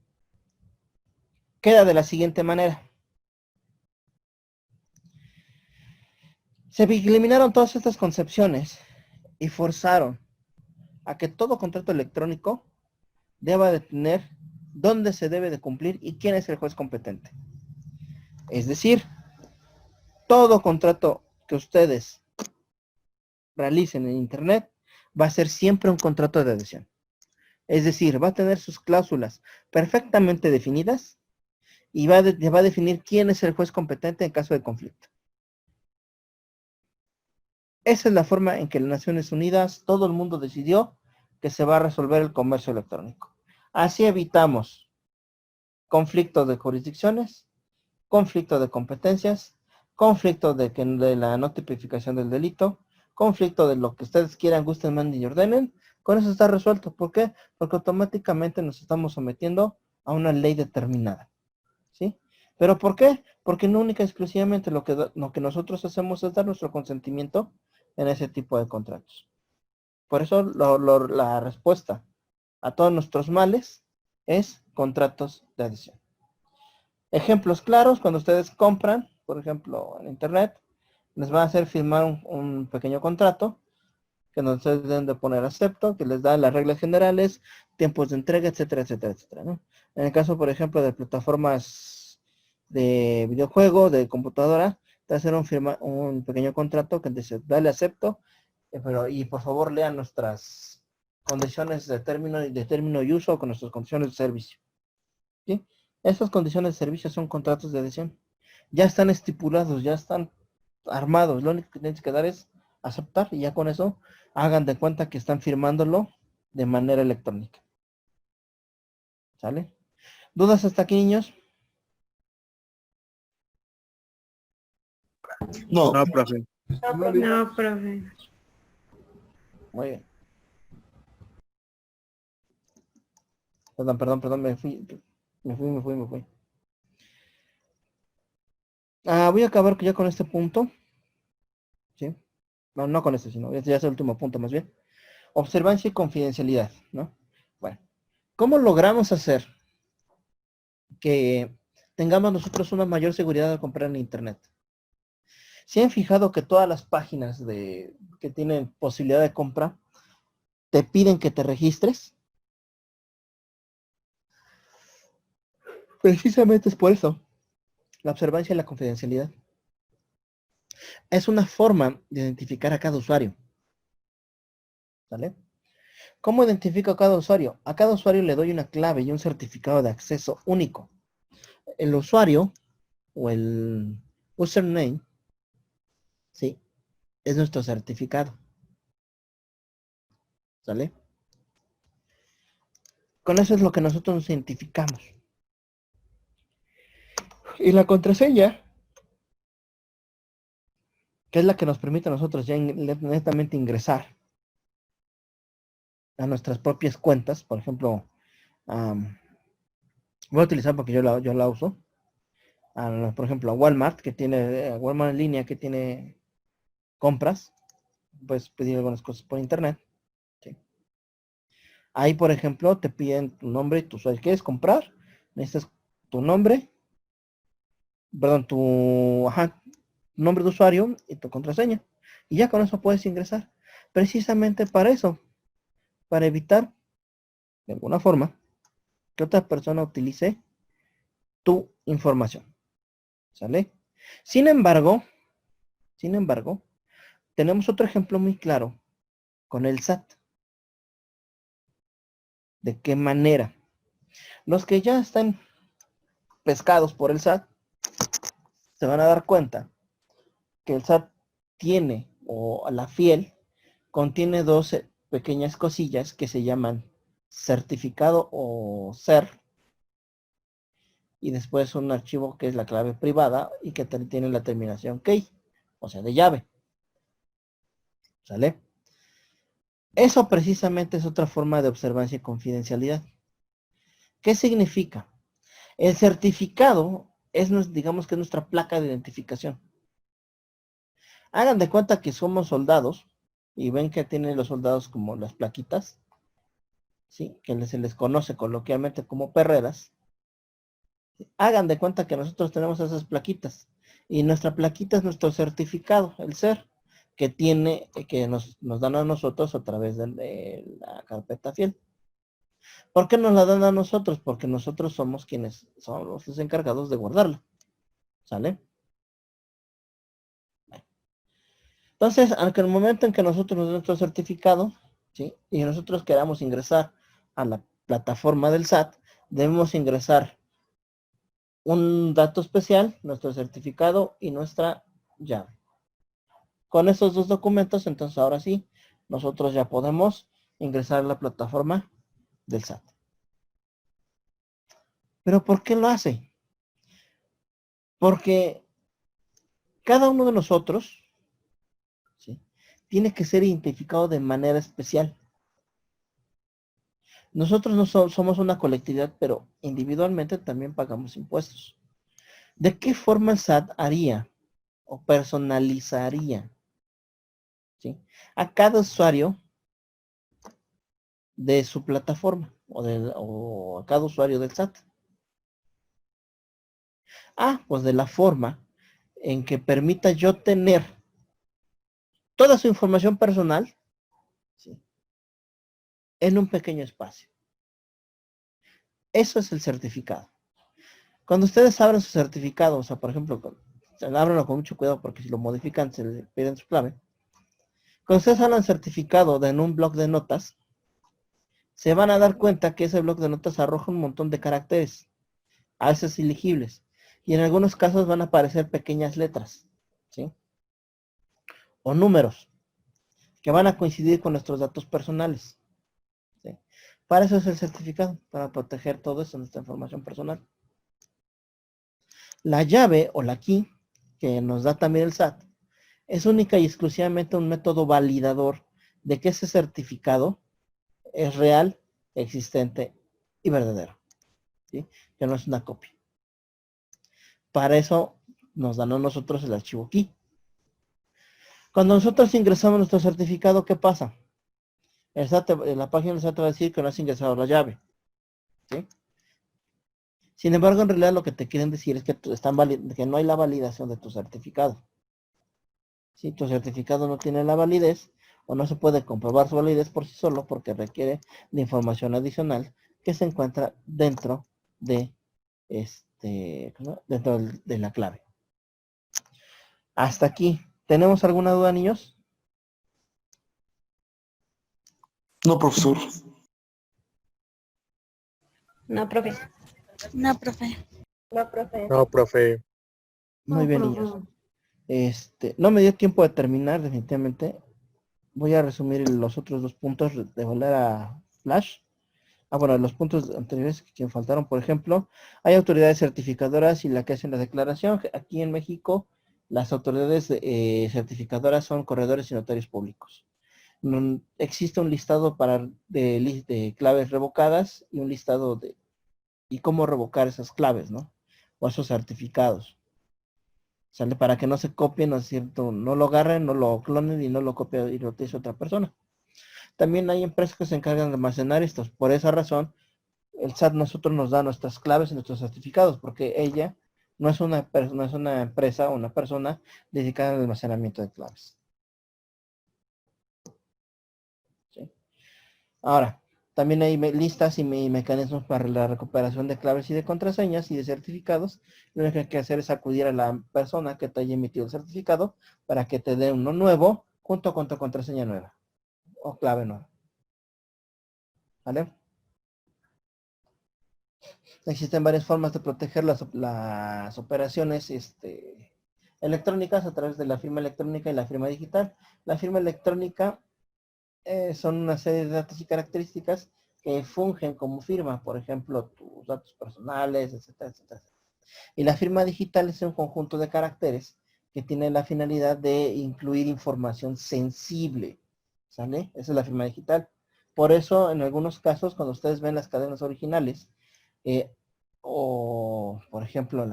Queda de la siguiente manera. Se eliminaron todas estas concepciones y forzaron a que todo contrato electrónico deba de tener dónde se debe de cumplir y quién es el juez competente. Es decir, todo contrato que ustedes realicen en Internet va a ser siempre un contrato de adhesión. Es decir, va a tener sus cláusulas perfectamente definidas y va a definir quién es el juez competente en caso de conflicto. Esa es la forma en que las Naciones Unidas, todo el mundo decidió que se va a resolver el comercio electrónico. Así evitamos conflictos de jurisdicciones, conflicto de competencias, conflicto de la no tipificación del delito, conflicto de lo que ustedes quieran, gusten, manden y ordenen. Con eso está resuelto. ¿Por qué? Porque automáticamente nos estamos sometiendo a una ley determinada. ¿Sí? ¿Pero por qué? Porque no única y exclusivamente lo que nosotros hacemos es dar nuestro consentimiento en ese tipo de contratos. Por eso la respuesta a todos nuestros males es contratos de adhesión. Ejemplos claros, cuando ustedes compran, por ejemplo, en Internet, les va a hacer firmar un pequeño contrato, que ustedes deben de poner acepto, que les da las reglas generales, tiempos de entrega, etcétera, etcétera, etcétera, ¿no? En el caso, por ejemplo, de plataformas de videojuego, de computadora, te hacen un pequeño contrato que dice, dale acepto, y por favor lean nuestras condiciones de término y uso con nuestras condiciones de servicio. ¿Sí? Esas condiciones de servicio son contratos de adhesión. Ya están estipulados, ya están armados. Lo único que tienes que dar es aceptar y ya con eso hagan de cuenta que están firmándolo de manera electrónica. ¿Sale? ¿Dudas hasta aquí, niños? No, profe. No, profe. Muy bien. Perdón, me fui. Voy a acabar ya con este punto. ¿Sí? No con este, sino este ya es el último punto más bien. Observancia y confidencialidad, ¿no? Bueno, ¿cómo logramos hacer que tengamos nosotros una mayor seguridad al comprar en Internet? ¿Se han fijado que todas las páginas que tienen posibilidad de compra te piden que te registres? Precisamente es por eso. La observancia y la confidencialidad. Es una forma de identificar a cada usuario. ¿Vale? ¿Cómo identifico a cada usuario? A cada usuario le doy una clave y un certificado de acceso único. El usuario o el username, sí, es nuestro certificado. ¿Sale? Con eso es lo que nosotros nos identificamos. Y la contraseña, que es la que nos permite a nosotros ya netamente ingresar a nuestras propias cuentas, por ejemplo, voy a utilizar porque yo la uso, por ejemplo, a Walmart, que tiene, a Walmart en línea que tiene compras, puedes pedir algunas cosas por internet. ¿Sí? Ahí, por ejemplo, te piden tu nombre y tu usuario. ¿Quieres comprar? Necesitas tu nombre, perdón, tu nombre de usuario y tu contraseña. Y ya con eso puedes ingresar. Precisamente para eso, para evitar, de alguna forma, que otra persona utilice tu información. ¿Sale? Sin embargo, tenemos otro ejemplo muy claro con el SAT. ¿De qué manera? Los que ya están pescados por el SAT se van a dar cuenta que el SAT tiene, o la FIEL, contiene dos pequeñas cosillas que se llaman certificado o CER, y después un archivo que es la clave privada y que tiene la terminación key, o sea, de llave. ¿Sale? Eso precisamente es otra forma de observancia y confidencialidad. ¿Qué significa? El certificado es, digamos que es nuestra placa de identificación. Hagan de cuenta que somos soldados y ven que tienen los soldados como las plaquitas, ¿sí? Que se les conoce coloquialmente como perreras. Hagan de cuenta que nosotros tenemos esas plaquitas y nuestra plaquita es nuestro certificado, el CER, que tiene, que nos dan a nosotros a través de la carpeta fiel. ¿Por qué nos la dan a nosotros? Porque nosotros somos quienes somos los encargados de guardarla. ¿Sale? Entonces, aunque el momento en que nosotros nos den nuestro certificado, ¿sí? Y nosotros queramos ingresar a la plataforma del SAT, debemos ingresar un dato especial, nuestro certificado y nuestra llave. Con esos dos documentos, entonces ahora sí, nosotros ya podemos ingresar a la plataforma del SAT. ¿Pero por qué lo hace? Porque cada uno de nosotros, ¿sí? Tiene que ser identificado de manera especial. Nosotros no somos una colectividad, pero individualmente también pagamos impuestos. ¿De qué forma el SAT haría o personalizaría, ¿sí? a cada usuario de su plataforma o a cada usuario del SAT? Pues de la forma en que permita yo tener toda su información personal, ¿sí? en un pequeño espacio. Eso es el certificado. Cuando ustedes abren su certificado, o sea, por ejemplo, ábranlo con mucho cuidado porque si lo modifican se le piden su clave. Cuando ustedes hablan certificado en un bloc de notas, se van a dar cuenta que ese bloc de notas arroja un montón de caracteres, a veces ilegibles, y en algunos casos van a aparecer pequeñas letras, ¿sí? O números, que van a coincidir con nuestros datos personales, ¿sí? Para eso es el certificado, para proteger todo eso, nuestra información personal. La llave o la key, que nos da también el SAT, es única y exclusivamente un método validador de que ese certificado es real, existente y verdadero, ¿sí? Que no es una copia. Para eso nos dan a nosotros el archivo key. Cuando nosotros ingresamos nuestro certificado, ¿qué pasa? La página del SAT va a decir que no has ingresado la llave, ¿sí? Sin embargo, en realidad lo que te quieren decir es que, que no hay la validación de tu certificado. Si tu certificado no tiene la validez, o no se puede comprobar su validez por sí solo, porque requiere de información adicional que se encuentra dentro de dentro de la clave. Hasta aquí. ¿Tenemos alguna duda, niños? No, profesor. No, profe. No, profe. No, profe. No, profe. Muy bien, niños. No me dio tiempo de terminar, definitivamente. Voy a resumir los otros dos puntos de volver a Flash. Bueno, los puntos anteriores que faltaron, por ejemplo, hay autoridades certificadoras y la que hacen la declaración. Aquí en México, las autoridades certificadoras son corredores y notarios públicos. Existe un listado de claves revocadas y un listado y cómo revocar esas claves, ¿no? o esos certificados. ¿Sale? Para que no se copien, ¿no es cierto? No lo agarren, no lo clonen y no lo copien y lo utilice otra persona. También hay empresas que se encargan de almacenar estos. Por esa razón, el SAT nosotros nos da nuestras claves y nuestros certificados, porque ella no es una empresa o una persona dedicada al almacenamiento de claves. ¿Sí? Ahora, también hay listas y mecanismos para la recuperación de claves y de contraseñas y de certificados. Lo único que hay que hacer es acudir a la persona que te haya emitido el certificado para que te dé uno nuevo junto con tu contraseña nueva o clave nueva. ¿Vale? Existen varias formas de proteger las operaciones electrónicas a través de la firma electrónica y la firma digital. La firma electrónica son una serie de datos y características que fungen como firma, por ejemplo, tus datos personales, etcétera, etcétera. Y la firma digital es un conjunto de caracteres que tiene la finalidad de incluir información sensible, ¿sale? Esa es la firma digital. Por eso, en algunos casos, cuando ustedes ven las cadenas originales, o, por ejemplo,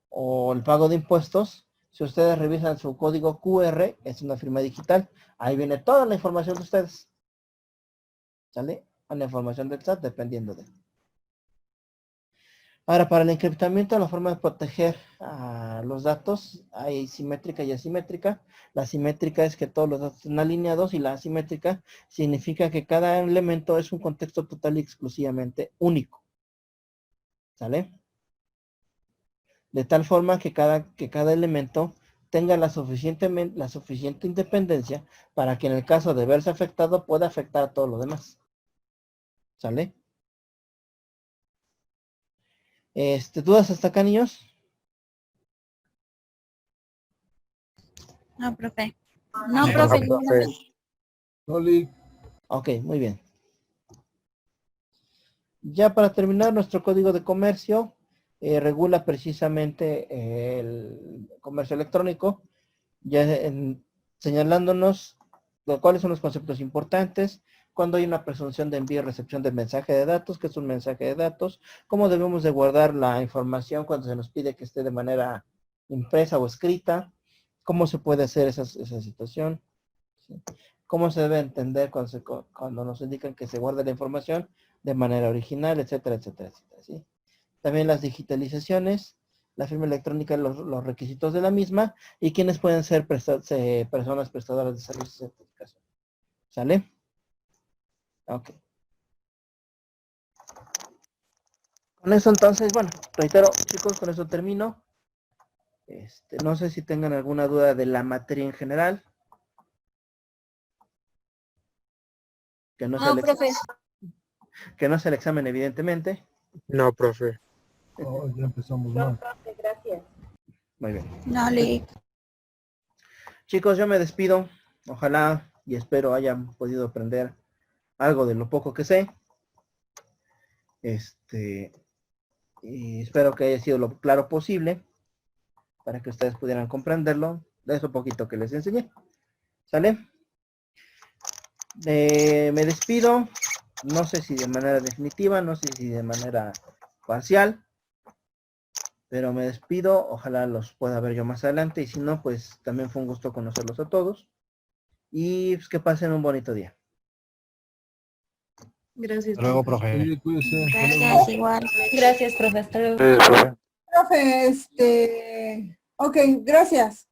o el pago de impuestos, si ustedes revisan su código QR, es una firma digital. Ahí viene toda la información de ustedes. ¿Sale? La información del SAT dependiendo de. Ahora, para el encriptamiento, la forma de proteger los datos, hay simétrica y asimétrica. La simétrica es que todos los datos están alineados y la asimétrica significa que cada elemento es un contexto total y exclusivamente único. ¿Sale? De tal forma que cada elemento tenga la suficiente independencia para que en el caso de verse afectado pueda afectar a todo lo demás. ¿Sale? ¿Dudas hasta acá, niños? No, profe. No, profe. Oli, Ok, muy bien. Ya para terminar, nuestro código de comercio regula precisamente el comercio electrónico, ya señalándonos cuáles son los conceptos importantes, cuando hay una presunción de envío y recepción de mensaje de datos, que es un mensaje de datos, cómo debemos de guardar la información cuando se nos pide que esté de manera impresa o escrita, cómo se puede hacer esa situación, ¿sí? Cómo se debe entender cuando nos indican que se guarde la información de manera original, etcétera, etcétera, etcétera, ¿sí? También las digitalizaciones, la firma electrónica, los requisitos de la misma y quiénes pueden ser personas prestadoras de servicios de certificación. ¿Sale? Ok. Con eso entonces, bueno, reitero, chicos, con eso termino. No sé si tengan alguna duda de la materia en general. Que no, profe. Que no sea el examen, evidentemente. No, profe. oh, ya empezamos No, mal. profe, gracias. Muy bien. No, le. Chicos, yo me despido. Ojalá y espero hayan podido aprender algo de lo poco que sé. Y espero que haya sido lo claro posible para que ustedes pudieran comprenderlo de eso poquito que les enseñé. ¿Sale? Me despido. No sé si de manera definitiva, no sé si de manera parcial, pero me despido. Ojalá los pueda ver yo más adelante y si no, pues también fue un gusto conocerlos a todos y pues, que pasen un bonito día. Gracias. Hasta luego, profe. Sí, cuídese. Gracias, igual. Gracias, profe. Hasta luego. Profe. Profe, ok, gracias.